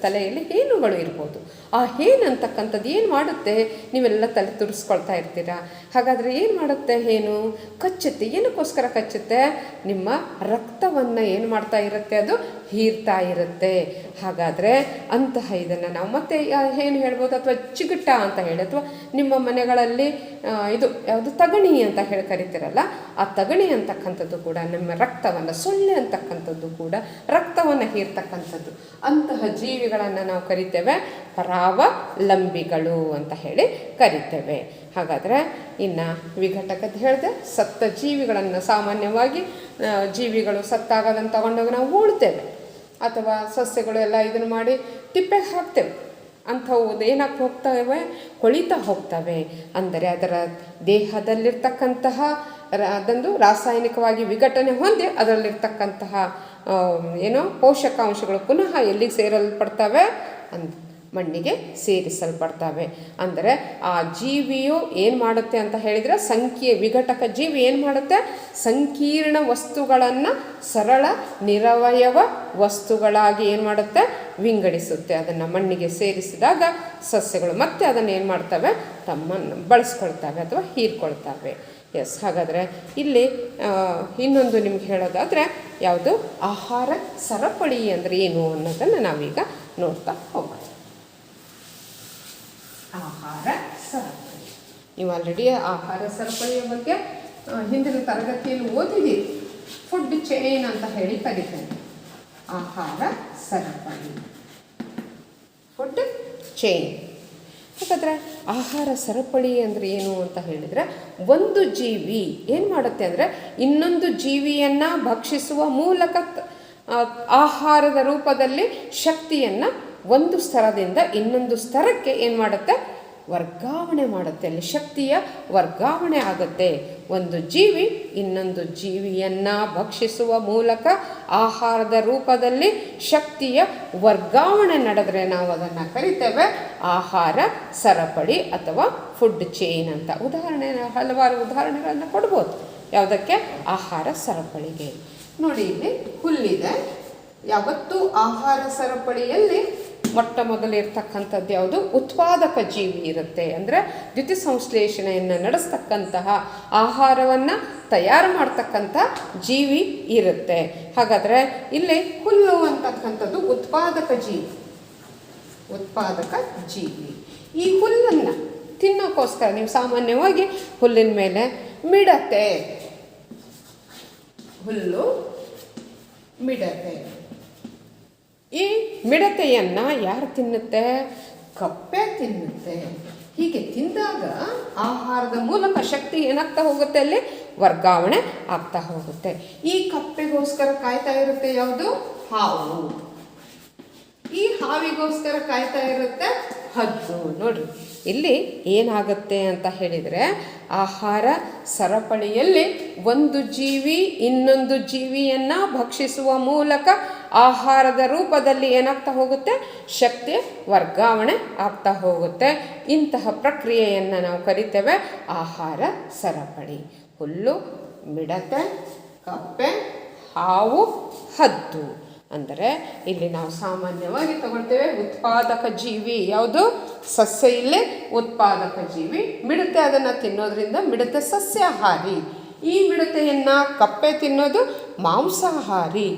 ತಲೆಯಲ್ಲಿ ಹೇನುಗಳು ಇರ್ಬೋದು. ಆ ಹೇನು ಅಂತಕ್ಕಂಥದ್ದು ಏನು ಮಾಡುತ್ತೆ, ನೀವೆಲ್ಲ ತಲೆ ತುರಿಸ್ಕೊಳ್ತಾ ಇರ್ತೀರ. ಹಾಗಾದರೆ ಏನು ಮಾಡುತ್ತೆ ಹೇನು? ಕಚ್ಚುತ್ತೆ. ಏನಕ್ಕೋಸ್ಕರ ಕಚ್ಚುತ್ತೆ? ನಿಮ್ಮ ರಕ್ತವನ್ನು ಏನು ಮಾಡ್ತಾ ಇರುತ್ತೆ, ಅದು ಹೀರ್ತಾ ಇರುತ್ತೆ. ಹಾಗಾದರೆ ಅಂತಹ ಇದನ್ನು ನಾವು ಮತ್ತೆ ಏನು ಹೇಳ್ಬೋದು, ಅಥವಾ ಚಿಗುಟ ಅಂತ ಹೇಳಿ, ಅಥವಾ ನಿಮ್ಮ ಮನೆಗಳಲ್ಲಿ ಇದು ಯಾವುದು ತಗಣಿ ಅಂತ ಹೇಳಿ ಕರಿತೀರಲ್ಲ, ಆ ತಗಣಿ ಅಂತಕ್ಕಂಥದ್ದು ಕೂಡ ನಮ್ಮ ರಕ್ತವನ್ನು, ಸೊಳ್ಳೆ ಅಂತಕ್ಕಂಥದ್ದು ಕೂಡ ರಕ್ತವನ್ನು ಹೀರ್ತಕ್ಕಂಥದ್ದು. ಅಂತಹ ಜೀವಿಗಳನ್ನು ನಾವು ಕರಿತೇವೆ ಪರಾವಲಂಬಿಗಳು ಅಂತ ಹೇಳಿ ಕರಿತೇವೆ. ಹಾಗಾದರೆ ಇನ್ನು ವಿಘಟಕದ ಹೇಳಿದೆ, ಸತ್ತ ಜೀವಿಗಳನ್ನು ಸಾಮಾನ್ಯವಾಗಿ ಜೀವಿಗಳು ಸತ್ತಾಗದನ್ನು ತಗೊಂಡೋಗಿ ನಾವು ಹೂಳ್ತೇವೆ, ಅಥವಾ ಸಸ್ಯಗಳು ಎಲ್ಲ ಇದನ್ನು ಮಾಡಿ ತಿಪ್ಪೆಗೆ ಹಾಕ್ತೇವೆ. ಅಂಥವು ಏನಾಗಿ ಹೋಗ್ತವೆ, ಕೊಳಿತಾ ಹೋಗ್ತವೆ. ಅಂದರೆ ಅದರ ದೇಹದಲ್ಲಿರ್ತಕ್ಕಂತಹ ಅದೊಂದು ರಾಸಾಯನಿಕವಾಗಿ ವಿಘಟನೆ ಹೊಂದಿ ಅದರಲ್ಲಿರ್ತಕ್ಕಂತಹ ಪೋಷಕಾಂಶಗಳು ಪುನಃ ಎಲ್ಲಿಗೆ ಸೇರಲ್ಪಡ್ತವೆ, ಮಣ್ಣಿಗೆ ಸೇರಿಸಲ್ಪಡ್ತವೆ. ಅಂದರೆ ಆ ಜೀವಿಯು ಏನು ಮಾಡುತ್ತೆ ಅಂತ ಹೇಳಿದರೆ, ವಿಘಟಕ ಜೀವಿ ಏನು ಮಾಡುತ್ತೆ, ಸಂಕೀರ್ಣ ವಸ್ತುಗಳನ್ನು ಸರಳ ನಿರವಯವ ವಸ್ತುಗಳಾಗಿ ಏನು ಮಾಡುತ್ತೆ, ವಿಂಗಡಿಸುತ್ತೆ. ಅದನ್ನು ಮಣ್ಣಿಗೆ ಸೇರಿಸಿದಾಗ ಸಸ್ಯಗಳು ಮತ್ತೆ ಅದನ್ನು ಏನು ಮಾಡ್ತವೆ, ತಮ್ಮನ್ನು ಬಳಸ್ಕೊಳ್ತವೆ ಅಥವಾ ಹೀರ್ಕೊಳ್ತವೆ. ಎಸ್, ಹಾಗಾದರೆ ಇಲ್ಲಿ ಇನ್ನೊಂದು ನಿಮ್ಗೆ ಹೇಳೋದಾದರೆ ಯಾವುದು, ಆಹಾರ ಸರಪಳಿ ಅಂದರೆ ಏನು ಅನ್ನೋದನ್ನು ನಾವೀಗ ನೋಡ್ತಾ ಹೋಗೋಣ. ಆಹಾರ ಸರಪಳಿ, ನೀವು ಆಲ್ರೆಡಿ ಆಹಾರ ಸರಪಳಿಯ ಬಗ್ಗೆ ಹಿಂದಿನ ತರಗತಿಯಲ್ಲಿ ಓದಿದ್ದೀರಿ. ಫುಡ್ ಚೈನ್ ಅಂತ ಹೇಳಿ ಕರೀತಾರೆ. ಆಹಾರ ಸರಪಳಿ, ಫುಡ್ ಚೈನ್. ಹಾಗಾದರೆ ಆಹಾರ ಸರಪಳಿ ಅಂದರೆ ಏನು ಅಂತ ಹೇಳಿದರೆ, ಒಂದು ಜೀವಿ ಏನು ಮಾಡುತ್ತೆ ಅಂದರೆ ಇನ್ನೊಂದು ಜೀವಿಯನ್ನು ಭಕ್ಷಿಸುವ ಮೂಲಕ ಆಹಾರದ ರೂಪದಲ್ಲಿ ಶಕ್ತಿಯನ್ನು ಒಂದು ಸ್ತರದಿಂದ ಇನ್ನೊಂದು ಸ್ತರಕ್ಕೆ ಏನು ಮಾಡುತ್ತೆ, ವರ್ಗಾವಣೆ ಮಾಡುತ್ತೆ. ಅಲ್ಲಿ ಶಕ್ತಿಯ ವರ್ಗಾವಣೆ ಆಗುತ್ತೆ. ಒಂದು ಜೀವಿ ಇನ್ನೊಂದು ಜೀವಿಯನ್ನು ಭಕ್ಷಿಸುವ ಮೂಲಕ ಆಹಾರದ ರೂಪದಲ್ಲಿ ಶಕ್ತಿಯ ವರ್ಗಾವಣೆ ನಡೆದರೆ ನಾವು ಅದನ್ನು ಕರಿತೇವೆ ಆಹಾರ ಸರಪಳಿ ಅಥವಾ ಫುಡ್ ಚೈನ್ ಅಂತ. ಹಲವಾರು ಉದಾಹರಣೆಗಳನ್ನು ಕೊಡ್ಬೋದು ಯಾವುದಕ್ಕೆ, ಆಹಾರ ಸರಪಳಿಗೆ. ನೋಡಿ, ಇಲ್ಲಿ ಹುಲ್ಲಿದೆ. ಯಾವತ್ತೂ ಆಹಾರ ಸರಪಳಿಯಲ್ಲಿ ಮೊಟ್ಟ ಮೊದಲಿರ್ತಕ್ಕಂಥದ್ದು ಯಾವುದು, ಉತ್ಪಾದಕ ಜೀವಿ ಇರುತ್ತೆ. ಅಂದರೆ ದ್ಯುತಿ ಸಂಶ್ಲೇಷಣೆಯನ್ನು ನಡೆಸ್ತಕ್ಕಂತಹ, ಆಹಾರವನ್ನು ತಯಾರು ಮಾಡ್ತಕ್ಕಂಥ ಜೀವಿ ಇರುತ್ತೆ. ಹಾಗಾದರೆ ಇಲ್ಲಿ ಹುಲ್ಲು ಅಂತಕ್ಕಂಥದ್ದು ಉತ್ಪಾದಕ ಜೀವಿ. ಈ ಹುಲ್ಲನ್ನು ತಿನ್ನೋಕ್ಕೋಸ್ಕರ ನೀವು ಸಾಮಾನ್ಯವಾಗಿ ಹುಲ್ಲಿನ ಮೇಲೆ ಮಿಡತೆ, ಹುಲ್ಲು ಮಿಡತೆ, ಈ ಮಿಡತೆಯನ್ನು ಯಾರು ತಿನ್ನುತ್ತೆ, ಕಪ್ಪೆ ತಿನ್ನುತ್ತೆ. ಹೀಗೆ ತಿಂದಾಗ ಆಹಾರದ ಮೂಲಕ ಶಕ್ತಿ ಏನಾಗ್ತಾ ಹೋಗುತ್ತೆ, ಅಲ್ಲಿ ವರ್ಗಾವಣೆ ಆಗ್ತಾ ಹೋಗುತ್ತೆ. ಈ ಕಪ್ಪೆಗೋಸ್ಕರ ಕಾಯ್ತಾ ಇರುತ್ತೆ ಯಾವುದು, ಹಾವು. ಈ ಹಾವಿಗೋಸ್ಕರ ಕಾಯ್ತಾ ಇರುತ್ತೆ ಹದ್ದು. ನೋಡ್ರಿ, ಇಲ್ಲಿ ಏನಾಗುತ್ತೆ ಅಂತ ಹೇಳಿದರೆ, ಆಹಾರ ಸರಪಳಿಯಲ್ಲಿ ಒಂದು ಜೀವಿ ಇನ್ನೊಂದು ಜೀವಿಯನ್ನು ಭಕ್ಷಿಸುವ ಮೂಲಕ ಆಹಾರದ ರೂಪದಲ್ಲಿ ಏನಾಗ್ತಾ ಹೋಗುತ್ತೆ, ಶಕ್ತಿ ವರ್ಗಾವಣೆ ಆಗ್ತಾ ಹೋಗುತ್ತೆ. ಇಂತಹ ಪ್ರಕ್ರಿಯೆಯನ್ನು ನಾವು ಕರಿತೇವೆ ಆಹಾರ ಸರಪಳಿ. ಹುಲ್ಲು, ಮಿಡತೆ, ಕಪ್ಪೆ, ಹಾವು, ಹದ್ದು. ಅಂದರೆ ಇಲ್ಲಿ ನಾವು ಸಾಮಾನ್ಯವಾಗಿ ತಗೊಳ್ತೇವೆ ಉತ್ಪಾದಕ ಜೀವಿ ಯಾವುದು, ಸಸ್ಯ. ಇಲ್ಲಿ ಉತ್ಪಾದಕ ಜೀವಿ. ಮಿಡತೆ ಅದನ್ನು ತಿನ್ನೋದ್ರಿಂದ ಮಿಡತೆ ಸಸ್ಯಾಹಾರಿ. ಈ ಮಿಡತೆಯನ್ನು ಕಪ್ಪೆ ತಿನ್ನೋದು ಮಾಂಸಾಹಾರಿ.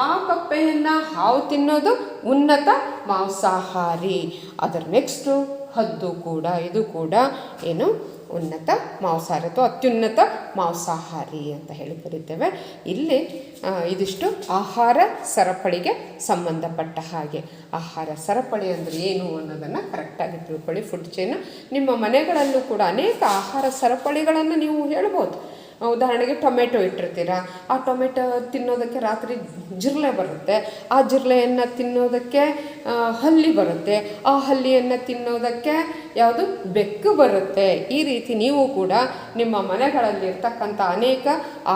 ಆ ಕಪ್ಪೆಯನ್ನು ಹಾವು ತಿನ್ನೋದು ಉನ್ನತ ಮಾಂಸಾಹಾರಿ. ಅದರ ನೆಕ್ಸ್ಟು ಹದ್ದು ಕೂಡ, ಇದು ಕೂಡ ಏನು, ಉನ್ನತ ಮಾಂಸಾಹಾರಿ ಅಥವಾ ಅತ್ಯುನ್ನತ ಮಾಂಸಾಹಾರಿ ಅಂತ ಹೇಳಿ ಕರಿತೇವೆ. ಇಲ್ಲಿ ಇದಿಷ್ಟು ಆಹಾರ ಸರಪಳಿಗೆ ಸಂಬಂಧಪಟ್ಟ ಹಾಗೆ. ಆಹಾರ ಸರಪಳಿ ಅಂದರೆ ಏನು ಅನ್ನೋದನ್ನು ಕರೆಕ್ಟಾಗಿ ತಿಳ್ಕೊಳ್ಳಿ. ಫುಡ್ ಚೈನ್ ನಿಮ್ಮ ಮನೆಗಳಲ್ಲೂ ಕೂಡ ಅನೇಕ ಆಹಾರ ಸರಪಳಿಗಳನ್ನು ನೀವು ಹೇಳ್ಬೋದು. ಉದಾಹರಣೆಗೆ ಟೊಮೆಟೊ ಇಟ್ಟಿರ್ತೀರ, ಆ ಟೊಮೆಟೊ ತಿನ್ನೋದಕ್ಕೆ ರಾತ್ರಿ ಜಿರಳೆ ಬರುತ್ತೆ, ಆ ಜಿರಳೆಯನ್ನು ತಿನ್ನೋದಕ್ಕೆ ಹಲ್ಲಿ ಬರುತ್ತೆ, ಆ ಹಲ್ಲಿಯನ್ನು ತಿನ್ನೋದಕ್ಕೆ ಯಾವುದು, ಬೆಕ್ಕು ಬರುತ್ತೆ. ಈ ರೀತಿ ನೀವು ಕೂಡ ನಿಮ್ಮ ಮನೆಗಳಲ್ಲಿರ್ತಕ್ಕಂಥ ಅನೇಕ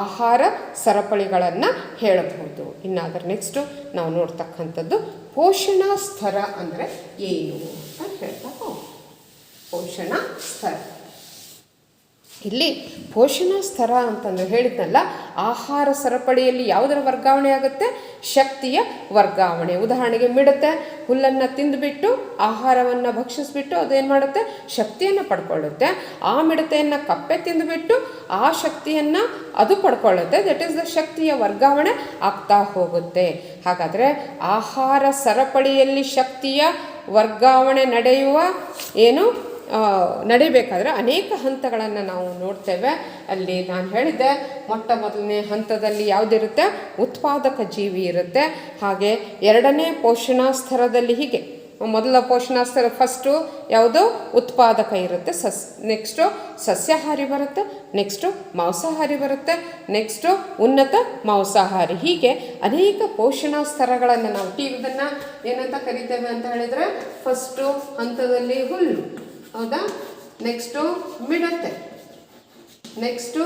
ಆಹಾರ ಸರಪಳಿಗಳನ್ನು ಹೇಳಬಹುದು. ಇನ್ನು ಅದರ ನೆಕ್ಸ್ಟು ನಾವು ನೋಡ್ತಕ್ಕಂಥದ್ದು ಪೋಷಣಾ ಸ್ತರ ಅಂದರೆ ಏನು ಅಂತ ಹೇಳ್ತಾ ಹೋಗಿ. ಪೋಷಣಾ ಸ್ತರ ಇಲ್ಲಿ ಪೋಷಣಾ ಸ್ತರ ಅಂತಂದರೆ ಹೇಳಿದ್ನಲ್ಲ, ಆಹಾರ ಸರಪಳಿಯಲ್ಲಿ ಯಾವುದರ ವರ್ಗಾವಣೆ ಆಗುತ್ತೆ? ಶಕ್ತಿಯ ವರ್ಗಾವಣೆ. ಉದಾಹರಣೆಗೆ ಮಿಡತೆ ಹುಲ್ಲನ್ನು ತಿಂದುಬಿಟ್ಟು ಆಹಾರವನ್ನು ಭಕ್ಷಿಸಿಬಿಟ್ಟು ಅದೇನು ಮಾಡುತ್ತೆ? ಶಕ್ತಿಯನ್ನು ಪಡ್ಕೊಳ್ಳುತ್ತೆ. ಆ ಮಿಡತೆಯನ್ನು ಕಪ್ಪೆ ತಿಂದುಬಿಟ್ಟು ಆ ಶಕ್ತಿಯನ್ನು ಅದು ಪಡ್ಕೊಳ್ಳುತ್ತೆ. ದಟ್ ಈಸ್ ದ ಶಕ್ತಿಯ ವರ್ಗಾವಣೆ ಆಗ್ತಾ ಹೋಗುತ್ತೆ. ಹಾಗಾದರೆ ಆಹಾರ ಸರಪಳಿಯಲ್ಲಿ ಶಕ್ತಿಯ ವರ್ಗಾವಣೆ ನಡಿಬೇಕಾದ್ರೆ ಅನೇಕ ಹಂತಗಳನ್ನು ನಾವು ನೋಡ್ತೇವೆ. ಅಲ್ಲಿ ನಾನು ಹೇಳಿದ್ದೆ, ಮೊಟ್ಟ ಮೊದಲನೇ ಹಂತದಲ್ಲಿ ಯಾವುದಿರುತ್ತೆ? ಉತ್ಪಾದಕ ಜೀವಿ ಇರುತ್ತೆ. ಹಾಗೆ ಎರಡನೇ ಪೋಷಣಾ ಸ್ತರದಲ್ಲಿ ಹೀಗೆ ಮೊದಲ ಪೋಷಣಾ ಸ್ತರ ಫಸ್ಟು ಯಾವುದು? ಉತ್ಪಾದಕ ಇರುತ್ತೆ. ನೆಕ್ಸ್ಟು ಸಸ್ಯಾಹಾರಿ ಬರುತ್ತೆ, ನೆಕ್ಸ್ಟು ಮಾಂಸಾಹಾರಿ ಬರುತ್ತೆ, ನೆಕ್ಸ್ಟು ಉನ್ನತ ಮಾಂಸಾಹಾರಿ. ಹೀಗೆ ಅನೇಕ ಪೋಷಣಾ ಸ್ತರಗಳನ್ನು ನಾವು ಇದನ್ನು ಏನಂತ ಕರಿತೇವೆ ಅಂತ ಹೇಳಿದರೆ, ಫಸ್ಟು ಹಂತದಲ್ಲಿ ಹುಲ್ಲು, ಹೌದಾ? ನೆಕ್ಸ್ಟು ಮಿಡತೆ, ನೆಕ್ಸ್ಟು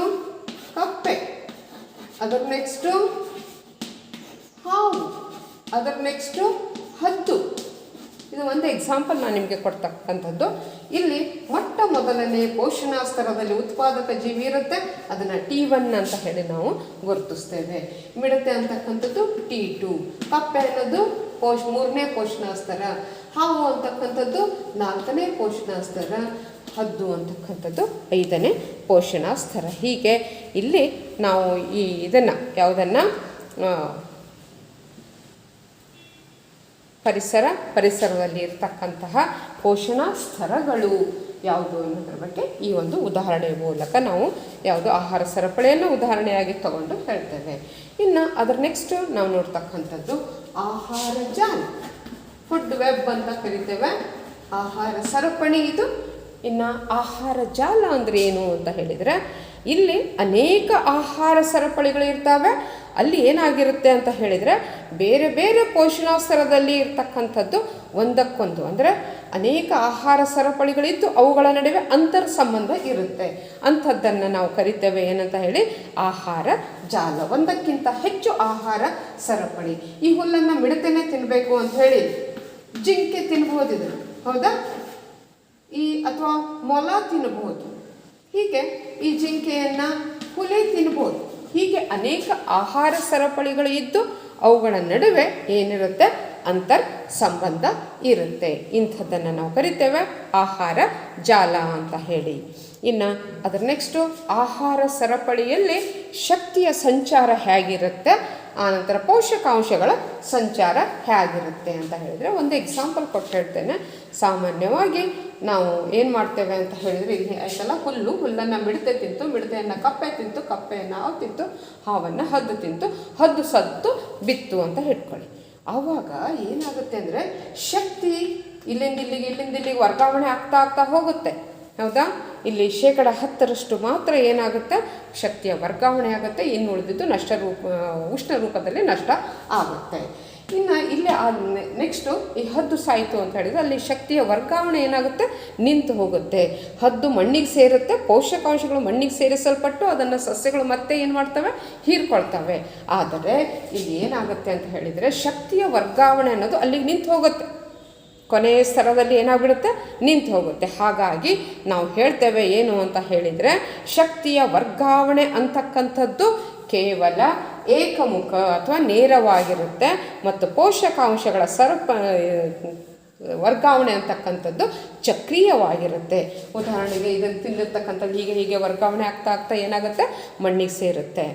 ಕಪ್ಪೆ, ಅದರ ನೆಕ್ಸ್ಟು ಹಾವು, ಅದರ ನೆಕ್ಸ್ಟು ಹದ್ದು. ಇದು ಒಂದು ಎಕ್ಸಾಂಪಲ್ ನಾನು ನಿಮಗೆ ಕೊಡ್ತಕ್ಕಂಥದ್ದು. ಇಲ್ಲಿ ಮೊಟ್ಟ ಮೊದಲನೇ ಪೋಷಣಾ ಸ್ತರದಲ್ಲಿ ಉತ್ಪಾದಕ ಜೀವಿ ಇರುತ್ತೆ, ಅದನ್ನು T1 ಅಂತ ಹೇಳಿ ನಾವು ಗುರುತಿಸ್ತೇವೆ. ಮಿಡತೆ ಅಂತಕ್ಕಂಥದ್ದು T2, ಕಪ್ಪೆ ಅನ್ನೋದು ಮೂರನೇ ಪೋಷಣಾ ಸ್ತರ, ಹಾವು ಅಂತಕ್ಕಂಥದ್ದು 4ನೇ ಪೋಷಣಾ ಸ್ತರ, ಹದ್ದು ಅಂತಕ್ಕಂಥದ್ದು 5ನೇ ಪೋಷಣಾ ಸ್ತರ. ಹೀಗೆ ಇಲ್ಲಿ ನಾವು ಯಾವುದನ್ನು ಪರಿಸರದಲ್ಲಿ ಇರ್ತಕ್ಕಂತಹ ಪೋಷಣಾ ಸ್ತರಗಳು ಯಾವುದು ಅನ್ನೋದ್ರ ಬಗ್ಗೆ ಈ ಒಂದು ಉದಾಹರಣೆಯ ಮೂಲಕ ನಾವು ಯಾವುದು ಆಹಾರ ಸರಪಳಿಯನ್ನು ಉದಾಹರಣೆಯಾಗಿ ತಗೊಂಡು ಹೇಳ್ತೇವೆ. ಇನ್ನು ಅದರ ನೆಕ್ಸ್ಟ್ ನಾವು ನೋಡ್ತಕ್ಕಂಥದ್ದು ಆಹಾರ ಜಾಲ, ಫುಡ್ ವೆಬ್ ಅಂತ ಕರಿತೇವೆ. ಆಹಾರ ಸರಪಣಿ ಇದು. ಇನ್ನು ಆಹಾರ ಜಾಲ ಅಂದರೆ ಏನು ಅಂತ ಹೇಳಿದರೆ, ಇಲ್ಲಿ ಅನೇಕ ಆಹಾರ ಸರಪಳಿಗಳು ಇರ್ತವೆ. ಅಲ್ಲಿ ಏನಾಗಿರುತ್ತೆ ಅಂತ ಹೇಳಿದರೆ, ಬೇರೆ ಬೇರೆ ಪೋಷಣಾ ಸ್ತರದಲ್ಲಿ ಇರ್ತಕ್ಕಂಥದ್ದು ಒಂದಕ್ಕೊಂದು, ಅಂದರೆ ಅನೇಕ ಆಹಾರ ಸರಪಳಿಗಳಿದ್ದು ಅವುಗಳ ನಡುವೆ ಅಂತರ್ ಸಂಬಂಧ ಇರುತ್ತೆ. ಅಂಥದ್ದನ್ನು ನಾವು ಕರಿತೇವೆ ಏನಂತ ಹೇಳಿ? ಆಹಾರ ಜಾಲ. ಒಂದಕ್ಕಿಂತ ಹೆಚ್ಚು ಆಹಾರ ಸರಪಳಿ. ಈ ಹುಲ್ಲನ್ನು ಮಿಡತೆನೇ ತಿನ್ನಬೇಕು ಅಂತ ಹೇಳಿ ಜಿಂಕೆ ತಿನ್ಬೋದಿದೆ, ಹೌದಾ? ಅಥವಾ ಮೊಲ ತಿನ್ನಬಹುದು. ಹೀಗೆ ಈ ಜಿಂಕೆಯನ್ನು ಹುಲಿ ತಿನ್ಬೋದು. ಹೀಗೆ ಅನೇಕ ಆಹಾರ ಸರಪಳಿಗಳು ಇದ್ದು ಅವುಗಳ ನಡುವೆ ಏನಿರುತ್ತೆ? ಅಂತರ್ ಸಂಬಂಧ ಇರುತ್ತೆ. ಇಂಥದ್ದನ್ನು ನಾವು ಕರಿತೇವೆ ಆಹಾರ ಜಾಲ ಅಂತ ಹೇಳಿ. ಇನ್ನು ಅದರ ನೆಕ್ಸ್ಟು ಆಹಾರ ಸರಪಳಿಯಲ್ಲಿ ಶಕ್ತಿಯ ಸಂಚಾರ ಹೇಗಿರುತ್ತೆ, ಆನಂತರ ಪೋಷಕಾಂಶಗಳ ಸಂಚಾರ ಹೇಗಿರುತ್ತೆ ಅಂತ ಹೇಳಿದರೆ ಒಂದು ಎಕ್ಸಾಂಪಲ್ ಕೊಟ್ಟು ಹೇಳ್ತೇನೆ. ಸಾಮಾನ್ಯವಾಗಿ ನಾವು ಏನು ಮಾಡ್ತೇವೆ ಅಂತ ಹೇಳಿದರೆ, ಇಲ್ಲಿ ಆಯ್ತಲ್ಲ, ಹುಲ್ಲನ್ನು ಮಿಡತೆ ತಿಂತು, ಮಿಡತೆಯನ್ನು ಕಪ್ಪೆ ತಿಂತು, ಕಪ್ಪೆಯನ್ನು ಹಾವು ತಿಂತು, ಹಾವನ್ನು ಹದ್ದು ತಿಂತು, ಹದ್ದು ಸತ್ತು ಬಿತ್ತು ಅಂತ ಇಟ್ಕೊಳ್ಳಿ. ಆವಾಗ ಏನಾಗುತ್ತೆ ಅಂದರೆ ಶಕ್ತಿ ಇಲ್ಲಿಂದ ಇಲ್ಲಿಗೆ ವರ್ಗಾವಣೆ ಆಗ್ತಾ ಹೋಗುತ್ತೆ, ಹೌದಾ? ಇಲ್ಲಿ 10% ಮಾತ್ರ ಏನಾಗುತ್ತೆ? ಶಕ್ತಿಯ ವರ್ಗಾವಣೆ ಆಗುತ್ತೆ. ಇನ್ನು ಉಳಿದಿದ್ದು ಉಷ್ಣ ರೂಪದಲ್ಲಿ ನಷ್ಟ ಆಗುತ್ತೆ. ಇನ್ನು ಇಲ್ಲಿ ನೆಕ್ಸ್ಟು ಈ ಹದ್ದು ಸಾಯಿತು ಅಂತ ಹೇಳಿದರೆ ಅಲ್ಲಿ ಶಕ್ತಿಯ ವರ್ಗಾವಣೆ ಏನಾಗುತ್ತೆ? ನಿಂತು ಹೋಗುತ್ತೆ. ಹದ್ದು ಮಣ್ಣಿಗೆ ಸೇರುತ್ತೆ, ಪೋಷಕಾಂಶಗಳು ಮಣ್ಣಿಗೆ ಸೇರಿಸಲ್ಪಟ್ಟು ಅದನ್ನು ಸಸ್ಯಗಳು ಮತ್ತೆ ಏನು ಮಾಡ್ತವೆ? ಹೀರ್ಕೊಳ್ತವೆ. ಆದರೆ ಇಲ್ಲಿ ಏನಾಗುತ್ತೆ ಅಂತ ಹೇಳಿದರೆ ಶಕ್ತಿಯ ವರ್ಗಾವಣೆ ಅನ್ನೋದು ಅಲ್ಲಿಗೆ ನಿಂತು ಹೋಗುತ್ತೆ. ಕೊನೆಯ ಸ್ತರದಲ್ಲಿ ಏನಾಗ್ಬಿಡುತ್ತೆ? ನಿಂತು ಹೋಗುತ್ತೆ. ಹಾಗಾಗಿ ನಾವು ಹೇಳ್ತೇವೆ ಏನು ಅಂತ ಹೇಳಿದರೆ, ಶಕ್ತಿಯ ವರ್ಗಾವಣೆ ಅಂತಕ್ಕಂಥದ್ದು ಕೇವಲ ಏಕಮುಖ ಅಥವಾ ನೇರವಾಗಿರುತ್ತೆ, ಮತ್ತು ಪೋಷಕಾಂಶಗಳ ವರ್ಗಾವಣೆ ಅಂತಕ್ಕಂಥದ್ದು ಚಕ್ರೀಯವಾಗಿರುತ್ತೆ. ಉದಾಹರಣೆಗೆ ಇದನ್ನು ತಿಂದಿರ್ತಕ್ಕಂಥದ್ದು ಹೀಗೆ ವರ್ಗಾವಣೆ ಆಗ್ತಾ ಏನಾಗುತ್ತೆ? ಮಣ್ಣಿಗೆ ಸೇರುತ್ತೆ.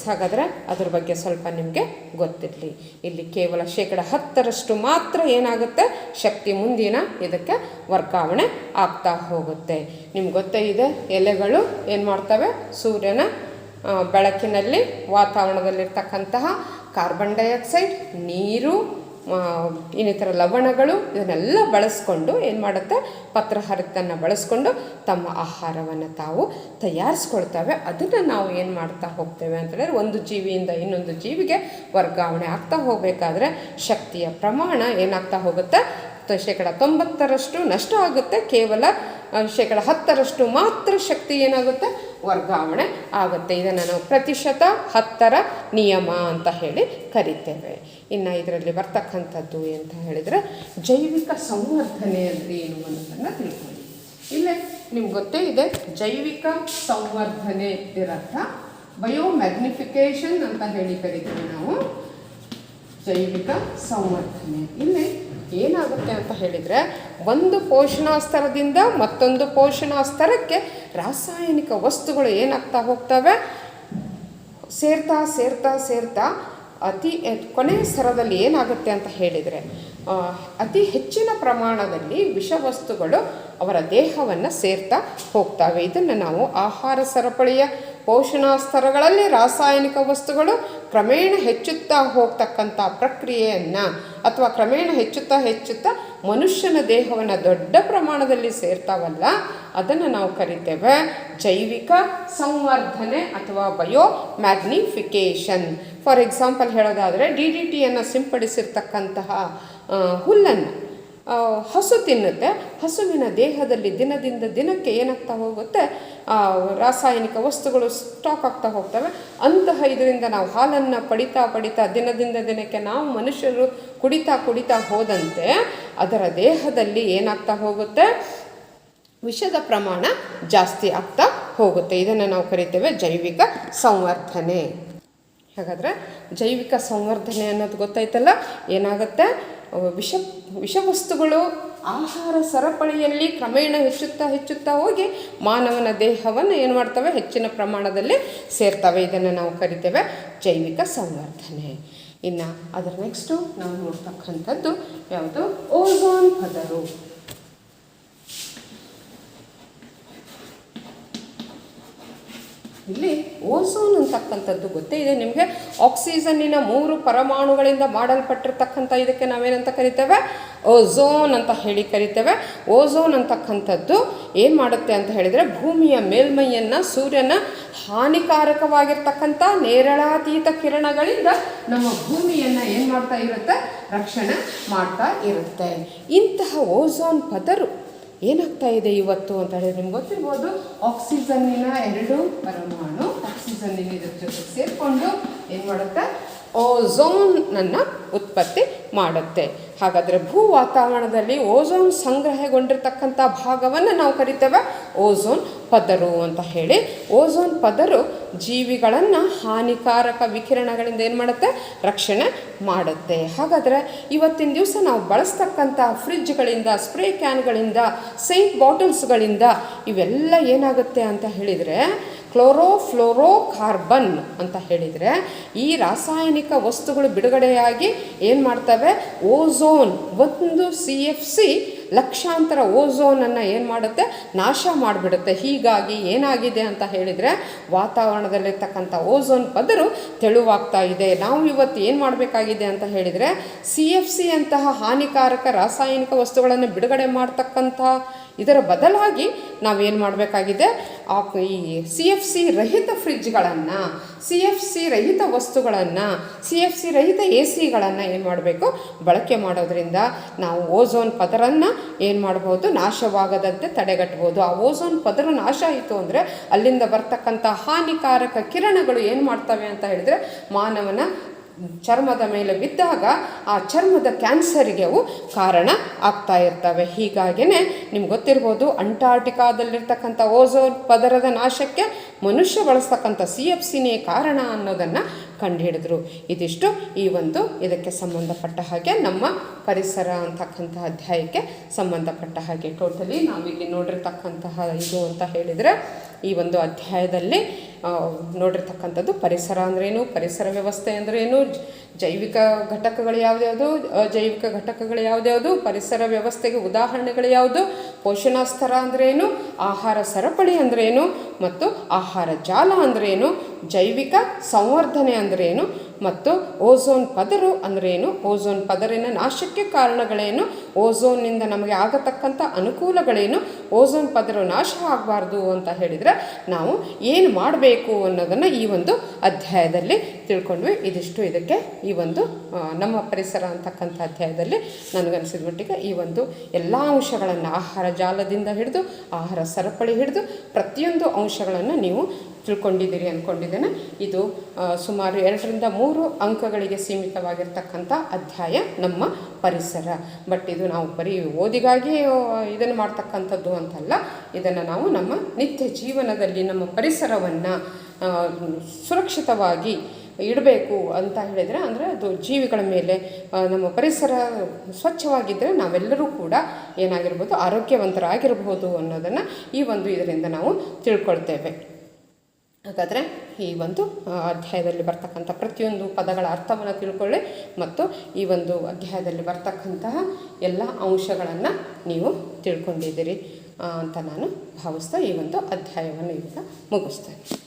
ಹಾಗಾದರೆ ಅದ್ರ ಬಗ್ಗೆ ಸ್ವಲ್ಪ ನಿಮಗೆ ಗೊತ್ತಿರಲಿ. ಇಲ್ಲಿ ಕೇವಲ 10% ಮಾತ್ರ ಏನಾಗುತ್ತೆ? ಶಕ್ತಿ ಮುಂದಿನ ಇದಕ್ಕೆ ವರ್ಗಾವಣೆ ಆಗ್ತಾ ಹೋಗುತ್ತೆ. ನಿಮ್ಗೆ ಗೊತ್ತೇ ಇದೆ, ಎಲೆಗಳು ಏನು ಮಾಡ್ತವೆ? ಸೂರ್ಯನ ಬೆಳಕಿನಲ್ಲಿ ವಾತಾವರಣದಲ್ಲಿರ್ತಕ್ಕಂತಹ ಕಾರ್ಬನ್ ಡೈಆಕ್ಸೈಡ್, ನೀರು, ಇನ್ನಿತರ ಲವಣಗಳು ಇದನ್ನೆಲ್ಲ ಬಳಸ್ಕೊಂಡು ಏನು ಮಾಡುತ್ತೆ? ಪತ್ರಹರಿತನ್ನು ಬಳಸ್ಕೊಂಡು ತಮ್ಮ ಆಹಾರವನ್ನು ತಾವು ತಯಾರಿಸ್ಕೊಳ್ತವೆ. ಅದನ್ನು ನಾವು ಏನು ಮಾಡ್ತಾ ಹೋಗ್ತೇವೆ ಅಂತೇಳಿದ್ರೆ, ಒಂದು ಜೀವಿಯಿಂದ ಇನ್ನೊಂದು ಜೀವಿಗೆ ವರ್ಗಾವಣೆ ಆಗ್ತಾ ಹೋಗಬೇಕಾದ್ರೆ ಶಕ್ತಿಯ ಪ್ರಮಾಣ ಏನಾಗ್ತಾ ಹೋಗುತ್ತೆ? 90% ನಷ್ಟ ಆಗುತ್ತೆ. ಕೇವಲ 10% ಮಾತ್ರ ಶಕ್ತಿ ಏನಾಗುತ್ತೆ? ವರ್ಗಾವಣೆ ಆಗುತ್ತೆ. ಇದನ್ನು ನಾವು ಪ್ರತಿಶತ 10ರ ನಿಯಮ ಅಂತ ಹೇಳಿ ಕರಿತೇವೆ. ಇನ್ನು ಇದರಲ್ಲಿ ಬರ್ತಕ್ಕಂಥದ್ದು ಅಂತ ಹೇಳಿದರೆ, ಜೈವಿಕ ಸಂವರ್ಧನೆ ಅಂದರೆ ಏನು ಅನ್ನೋದನ್ನು ತಿಳ್ಕೊಳ್ಳಿ. ಇಲ್ಲೇ ನಿಮ್ಗೆ ಗೊತ್ತೇ ಇದೆ ಜೈವಿಕ ಸಂವರ್ಧನೆ ಇದರರ್ಥ ಬಯೋಮ್ಯಾಗ್ನಿಫಿಕೇಶನ್ ಅಂತ ಹೇಳಿ ಕರಿತೀವಿ ನಾವು. ಜೈವಿಕ ಸಂವರ್ಧನೆ ಇಲ್ಲಿ ಏನಾಗುತ್ತೆ ಅಂತ ಹೇಳಿದರೆ, ಒಂದು ಪೋಷಣಾ ಸ್ತರದಿಂದ ಮತ್ತೊಂದು ಪೋಷಣಾ ಸ್ತರಕ್ಕೆ ರಾಸಾಯನಿಕ ವಸ್ತುಗಳು ಏನಾಗ್ತಾ ಹೋಗ್ತವೆ, ಸೇರ್ತಾ ಸೇರ್ತಾ ಸೇರ್ತಾ ಕೊನೆಯ ಸ್ತರದಲ್ಲಿ ಏನಾಗುತ್ತೆ ಅಂತ ಹೇಳಿದರೆ ಅತಿ ಹೆಚ್ಚಿನ ಪ್ರಮಾಣದಲ್ಲಿ ವಿಷವಸ್ತುಗಳು ಅವರ ದೇಹವನ್ನು ಸೇರ್ತಾ ಹೋಗ್ತವೆ. ಇದನ್ನು ನಾವು ಆಹಾರ ಸರಪಳಿಯ ಪೋಷಣಾ ಸ್ತರಗಳಲ್ಲಿ ರಾಸಾಯನಿಕ ವಸ್ತುಗಳು ಕ್ರಮೇಣ ಹೆಚ್ಚುತ್ತಾ ಹೋಗ್ತಕ್ಕಂಥ ಪ್ರಕ್ರಿಯೆಯನ್ನು ಅಥವಾ ಕ್ರಮೇಣ ಹೆಚ್ಚುತ್ತಾ ಮನುಷ್ಯನ ದೇಹವನ್ನು ದೊಡ್ಡ ಪ್ರಮಾಣದಲ್ಲಿ ಸೇರ್ತಾವಲ್ಲ, ಅದನ್ನು ನಾವು ಕರಿತೇವೆ ಜೈವಿಕ ಸಂವರ್ಧನೆ ಅಥವಾ ಬಯೋಮ್ಯಾಗ್ನಿಫಿಕೇಶನ್. ಫಾರ್ ಎಕ್ಸಾಂಪಲ್ ಹೇಳೋದಾದರೆ DDTಯನ್ನು ಸಿಂಪಡಿಸಿರ್ತಕ್ಕಂತಹ ಹುಲ್ಲನ್ನು ಹಸು ತಿನ್ನುತ್ತೆ. ಹಸುವಿನ ದೇಹದಲ್ಲಿ ದಿನದಿಂದ ದಿನಕ್ಕೆ ಏನಾಗ್ತಾ ಹೋಗುತ್ತೆ, ರಾಸಾಯನಿಕ ವಸ್ತುಗಳು ಸ್ಟಾಕ್ ಆಗ್ತಾ ಹೋಗ್ತವೆ. ಅಂತಹ ಇದರಿಂದ ನಾವು ಹಾಲನ್ನು ಪಡಿತಾ ದಿನದಿಂದ ದಿನಕ್ಕೆ ನಾವು ಮನುಷ್ಯರು ಕುಡಿತಾ ಹೋದಂತೆ ಅದರ ದೇಹದಲ್ಲಿ ಏನಾಗ್ತಾ ಹೋಗುತ್ತೆ, ವಿಷದ ಪ್ರಮಾಣ ಜಾಸ್ತಿ ಆಗ್ತಾ ಹೋಗುತ್ತೆ. ಇದನ್ನು ನಾವು ಕರಿತೇವೆ ಜೈವಿಕ ಸಂವರ್ಧನೆ. ಹಾಗಾದರೆ ಜೈವಿಕ ಸಂವರ್ಧನೆ ಅನ್ನೋದು ಗೊತ್ತಾಯ್ತಲ್ಲ, ಏನಾಗುತ್ತೆ, ವಿಷವಸ್ತುಗಳು ಆಹಾರ ಸರಪಳಿಯಲ್ಲಿ ಕ್ರಮೇಣ ಹೆಚ್ಚುತ್ತಾ ಹೋಗಿ ಮಾನವನ ದೇಹವನ್ನು ಏನು ಮಾಡ್ತವೆ, ಹೆಚ್ಚಿನ ಪ್ರಮಾಣದಲ್ಲಿ ಸೇರ್ತವೆ. ಇದನ್ನು ನಾವು ಕರಿತೇವೆ ಜೈವಿಕ ಸಂವರ್ಧನೆ. ಇನ್ನು ಅದರ ನೆಕ್ಸ್ಟು ನಾವು ನೋಡ್ತಕ್ಕಂಥದ್ದು ಯಾವುದು, ಓಝೋನ್ ಪದರು. ಇಲ್ಲಿ ಓಝೋನ್ ಅಂತಕ್ಕಂಥದ್ದು ಗೊತ್ತೇ ಇದೆ ನಿಮಗೆ. ಆಕ್ಸಿಜನ್ನಿನ 3 ಪರಮಾಣುಗಳಿಂದ ಮಾಡಲ್ಪಟ್ಟಿರ್ತಕ್ಕಂಥ ಇದಕ್ಕೆ ನಾವೇನಂತ ಕರಿತೇವೆ, ಓಝೋನ್ ಅಂತ ಹೇಳಿ ಕರಿತೇವೆ. ಓಝೋನ್ ಅಂತಕ್ಕಂಥದ್ದು ಏನು ಮಾಡುತ್ತೆ ಅಂತ ಹೇಳಿದರೆ, ಭೂಮಿಯ ಮೇಲ್ಮೈಯನ್ನು ಸೂರ್ಯನ ಹಾನಿಕಾರಕವಾಗಿರ್ತಕ್ಕಂಥ ನೇರಳಾತೀತ ಕಿರಣಗಳಿಂದ ನಮ್ಮ ಭೂಮಿಯನ್ನು ಏನು ಮಾಡ್ತಾ ಇರುತ್ತೆ, ರಕ್ಷಣೆ ಮಾಡ್ತಾ ಇರುತ್ತೆ. ಇಂತಹ ಓಝೋನ್ ಪದರು ಏನಾಗ್ತಾ ಇದೆ ಇವತ್ತು ಅಂತ ಹೇಳಿದ್ರೆ ನಿಮ್ಗೆ ಗೊತ್ತಿರ್ಬೋದು, ಆಕ್ಸಿಜನ್ನಿನ 2 ಪರಮಾಣು ಆಕ್ಸಿಜನ್ನಿನ ಇದ್ರ ಜೊತೆ ಸೇರಿಕೊಂಡು ಏನು ಮಾಡುತ್ತೆ, ಓಝೋನನ್ನು ಉತ್ಪತ್ತಿ ಮಾಡುತ್ತೆ. ಹಾಗಾದರೆ ಭೂ ವಾತಾವರಣದಲ್ಲಿ ಓಝೋನ್ ಸಂಗ್ರಹಗೊಂಡಿರ್ತಕ್ಕಂಥ ಭಾಗವನ್ನು ನಾವು ಕರಿತೇವೆ ಓಝೋನ್ ಪದರು ಅಂತ ಹೇಳಿ. ಓಝೋನ್ ಪದರು ಜೀವಿಗಳನ್ನು ಹಾನಿಕಾರಕ ವಿಕಿರಣಗಳಿಂದ ಏನು ಮಾಡುತ್ತೆ, ರಕ್ಷಣೆ ಮಾಡುತ್ತೆ. ಹಾಗಾದರೆ ಇವತ್ತಿನ ದಿವಸ ನಾವು ಬಳಸ್ತಕ್ಕಂಥ ಫ್ರಿಡ್ಜ್ಗಳಿಂದ, ಸ್ಪ್ರೇ ಕ್ಯಾನ್ಗಳಿಂದ, ಸೈಂಟ್ ಬಾಟಲ್ಸ್ಗಳಿಂದ ಇವೆಲ್ಲ ಏನಾಗುತ್ತೆ ಅಂತ ಹೇಳಿದರೆ, ಕ್ಲೋರೋಫ್ಲೋರೋಕಾರ್ಬನ್ ಅಂತ ಹೇಳಿದರೆ ಈ ರಾಸಾಯನಿಕ ವಸ್ತುಗಳು ಬಿಡುಗಡೆಯಾಗಿ ಏನು ಮಾಡ್ತವೆ, ಓಝೋನ್ ಒಂದು CFC ಲಕ್ಷಾಂತರ ಓಝೋನನ್ನು ಏನು ಮಾಡುತ್ತೆ, ನಾಶ ಮಾಡಿಬಿಡುತ್ತೆ. ಹೀಗಾಗಿ ಏನಾಗಿದೆ ಅಂತ ಹೇಳಿದರೆ ವಾತಾವರಣದಲ್ಲಿರ್ತಕ್ಕಂಥ ಓಝೋನ್ ಪದರು ತೆಳುವಾಗ್ತಾ ಇದೆ. ನಾವು ಇವತ್ತು ಏನು ಮಾಡಬೇಕಾಗಿದೆ ಅಂತ ಹೇಳಿದರೆ, CFC ಅಂತಹ ಹಾನಿಕಾರಕ ರಾಸಾಯನಿಕ ವಸ್ತುಗಳನ್ನು ಬಿಡುಗಡೆ ಮಾಡ್ತಕ್ಕಂಥ ಇದರ ಬದಲಾಗಿ ನಾವೇನು ಮಾಡಬೇಕಾಗಿದೆ, ಈ CFC ರಹಿತ ಫ್ರಿಡ್ಜ್ಗಳನ್ನು, CFC ರಹಿತ ವಸ್ತುಗಳನ್ನು, CFC ರಹಿತ AC-ಗಳನ್ನು ಏನು ಮಾಡಬೇಕು, ಬಳಕೆ ಮಾಡೋದ್ರಿಂದ ನಾವು ಓಝೋನ್ ಪದರನ್ನು ಏನು ಮಾಡ್ಬೋದು, ನಾಶವಾಗದಂತೆ ತಡೆಗಟ್ಬೋದು. ಆ ಓಝೋನ್ ಪದರು ನಾಶ ಆಯಿತು ಅಂದರೆ ಅಲ್ಲಿಂದ ಬರ್ತಕ್ಕಂಥ ಹಾನಿಕಾರಕ ಕಿರಣಗಳು ಏನು ಮಾಡ್ತವೆ ಅಂತ ಹೇಳಿದರೆ ಮಾನವನ ಚರ್ಮದ ಮೇಲೆ ಬಿದ್ದಾಗ ಆ ಚರ್ಮದ ಕ್ಯಾನ್ಸರಿಗೆ ಅವು ಕಾರಣ ಆಗ್ತಾ ಇರ್ತವೆ. ಹೀಗಾಗಿಯೇ ನಿಮ್ಗೆ ಗೊತ್ತಿರ್ಬೋದು, ಅಂಟಾರ್ಟಿಕಾದಲ್ಲಿರ್ತಕ್ಕಂಥ ಓಝೋನ್ ಪದರದ ನಾಶಕ್ಕೆ ಮನುಷ್ಯ ಬಳಸ್ತಕ್ಕಂಥ CFCನೇ ಕಾರಣ ಅನ್ನೋದನ್ನು ಕಂಡುಹಿಡಿದ್ರು. ಇದಿಷ್ಟು ಈ ಒಂದು ಇದಕ್ಕೆ ಸಂಬಂಧಪಟ್ಟ ಹಾಗೆ ನಮ್ಮ ಪರಿಸರ ಅಂತಕ್ಕಂಥ ಅಧ್ಯಾಯಕ್ಕೆ ಸಂಬಂಧಪಟ್ಟ ಹಾಗೆ. ಟೋಟಲಿ ನಾವಿಲ್ಲಿ ನೋಡಿರ್ತಕ್ಕಂತಹ ಇದು ಅಂತ ಹೇಳಿದರೆ, ಈ ಒಂದು ಅಧ್ಯಾಯದಲ್ಲಿ ನೋಡಿರ್ತಕ್ಕಂಥದ್ದು ಪರಿಸರ ಅಂದ್ರೇನು, ಪರಿಸರ ವ್ಯವಸ್ಥೆ ಅಂದ್ರೇನು, ಜೈವಿಕ ಘಟಕಗಳು ಯಾವುದ್ಯಾವುದು, ಅಜೈವಿಕ ಘಟಕಗಳು ಯಾವುದ್ಯಾವುದು, ಪರಿಸರ ವ್ಯವಸ್ಥೆಗೆ ಉದಾಹರಣೆಗಳು ಯಾವುದು, ಪೋಷಣಾ ಸ್ತರ ಅಂದ್ರೇನು, ಆಹಾರ ಸರಪಳಿ ಅಂದ್ರೇನು ಮತ್ತು ಆಹಾರ ಜಾಲ ಅಂದ್ರೇನು, ಜೈವಿಕ ಸಂವರ್ಧನೆ ಅಂದ್ರೇನು ಮತ್ತು ಓಝೋನ್ ಪದರು ಅಂದ್ರೇನು, ಓಝೋನ್ ಪದರಿನ ನಾಶಕ್ಕೆ ಕಾರಣಗಳೇನು, ಓಝೋನ್ನಿಂದ ನಮಗೆ ಆಗತಕ್ಕಂಥ ಅನುಕೂಲಗಳೇನು, ಓಝೋನ್ ಪದರು ನಾಶ ಆಗಬಾರ್ದು ಅಂತ ಹೇಳಿದರೆ ನಾವು ಏನು ಮಾಡಬೇಕು ಅನ್ನೋದನ್ನು ಈ ಒಂದು ಅಧ್ಯಾಯದಲ್ಲಿ ತಿಳ್ಕೊಂಡ್ವಿ. ಇದಿಷ್ಟು ಇದಕ್ಕೆ ಈ ಒಂದು ನಮ್ಮ ಪರಿಸರ ಅಂತಕ್ಕಂಥ ಅಧ್ಯಾಯದಲ್ಲಿ ನನಗನ್ಸಿದ ಮಟ್ಟಿಗೆ ಈ ಒಂದು ಎಲ್ಲ ಅಂಶಗಳನ್ನು ಆಹಾರ ಜಾಲದಿಂದ ಹಿಡಿದು ಆಹಾರ ಸರಪಳಿ ಹಿಡಿದು ಪ್ರತಿಯೊಂದು ಅಂಶಗಳನ್ನು ನೀವು ತಿಳ್ಕೊಂಡಿದ್ದೀರಿ ಅಂದ್ಕೊಂಡಿದ್ದೇನೆ. ಇದು ಸುಮಾರು 2ರಿಂದ 3 ಅಂಕಗಳಿಗೆ ಸೀಮಿತವಾಗಿರ್ತಕ್ಕಂಥ ಅಧ್ಯಾಯ ನಮ್ಮ ಪರಿಸರ. ಬಟ್ ಇದು ನಾವು ಬರೀ ಓದಿಗಾಗಿ ಇದನ್ನು ಮಾಡ್ತಕ್ಕಂಥದ್ದು ಅಂತಲ್ಲ. ಇದನ್ನು ನಾವು ನಮ್ಮ ನಿತ್ಯ ಜೀವನದಲ್ಲಿ ನಮ್ಮ ಪರಿಸರವನ್ನು ಸುರಕ್ಷಿತವಾಗಿ ಇಡಬೇಕು ಅಂತ ಹೇಳಿದರೆ, ಅಂದರೆ ಅದು ಜೀವಿಗಳ ಮೇಲೆ ನಮ್ಮ ಪರಿಸರ ಸ್ವಚ್ಛವಾಗಿದ್ದರೆ ನಾವೆಲ್ಲರೂ ಕೂಡ ಏನಾಗಿರ್ಬೋದು, ಆರೋಗ್ಯವಂತರಾಗಿರ್ಬೋದು ಅನ್ನೋದನ್ನು ಈ ಒಂದು ಇದರಿಂದ ನಾವು ತಿಳ್ಕೊಳ್ತೇವೆ. ಹಾಗಾದರೆ ಈ ಒಂದು ಅಧ್ಯಾಯದಲ್ಲಿ ಬರ್ತಕ್ಕಂಥ ಪ್ರತಿಯೊಂದು ಪದಗಳ ಅರ್ಥವನ್ನು ತಿಳ್ಕೊಳ್ಳಿ ಮತ್ತು ಈ ಒಂದು ಅಧ್ಯಾಯದಲ್ಲಿ ಬರ್ತಕ್ಕಂತಹ ಎಲ್ಲ ಅಂಶಗಳನ್ನು ನೀವು ತಿಳ್ಕೊಂಡಿದ್ದೀರಿ ಅಂತ ನಾನು ಭಾವಿಸ್ತಾ ಈ ಒಂದು ಅಧ್ಯಾಯವನ್ನು ಈಗ ಮುಗಿಸ್ತೇನೆ.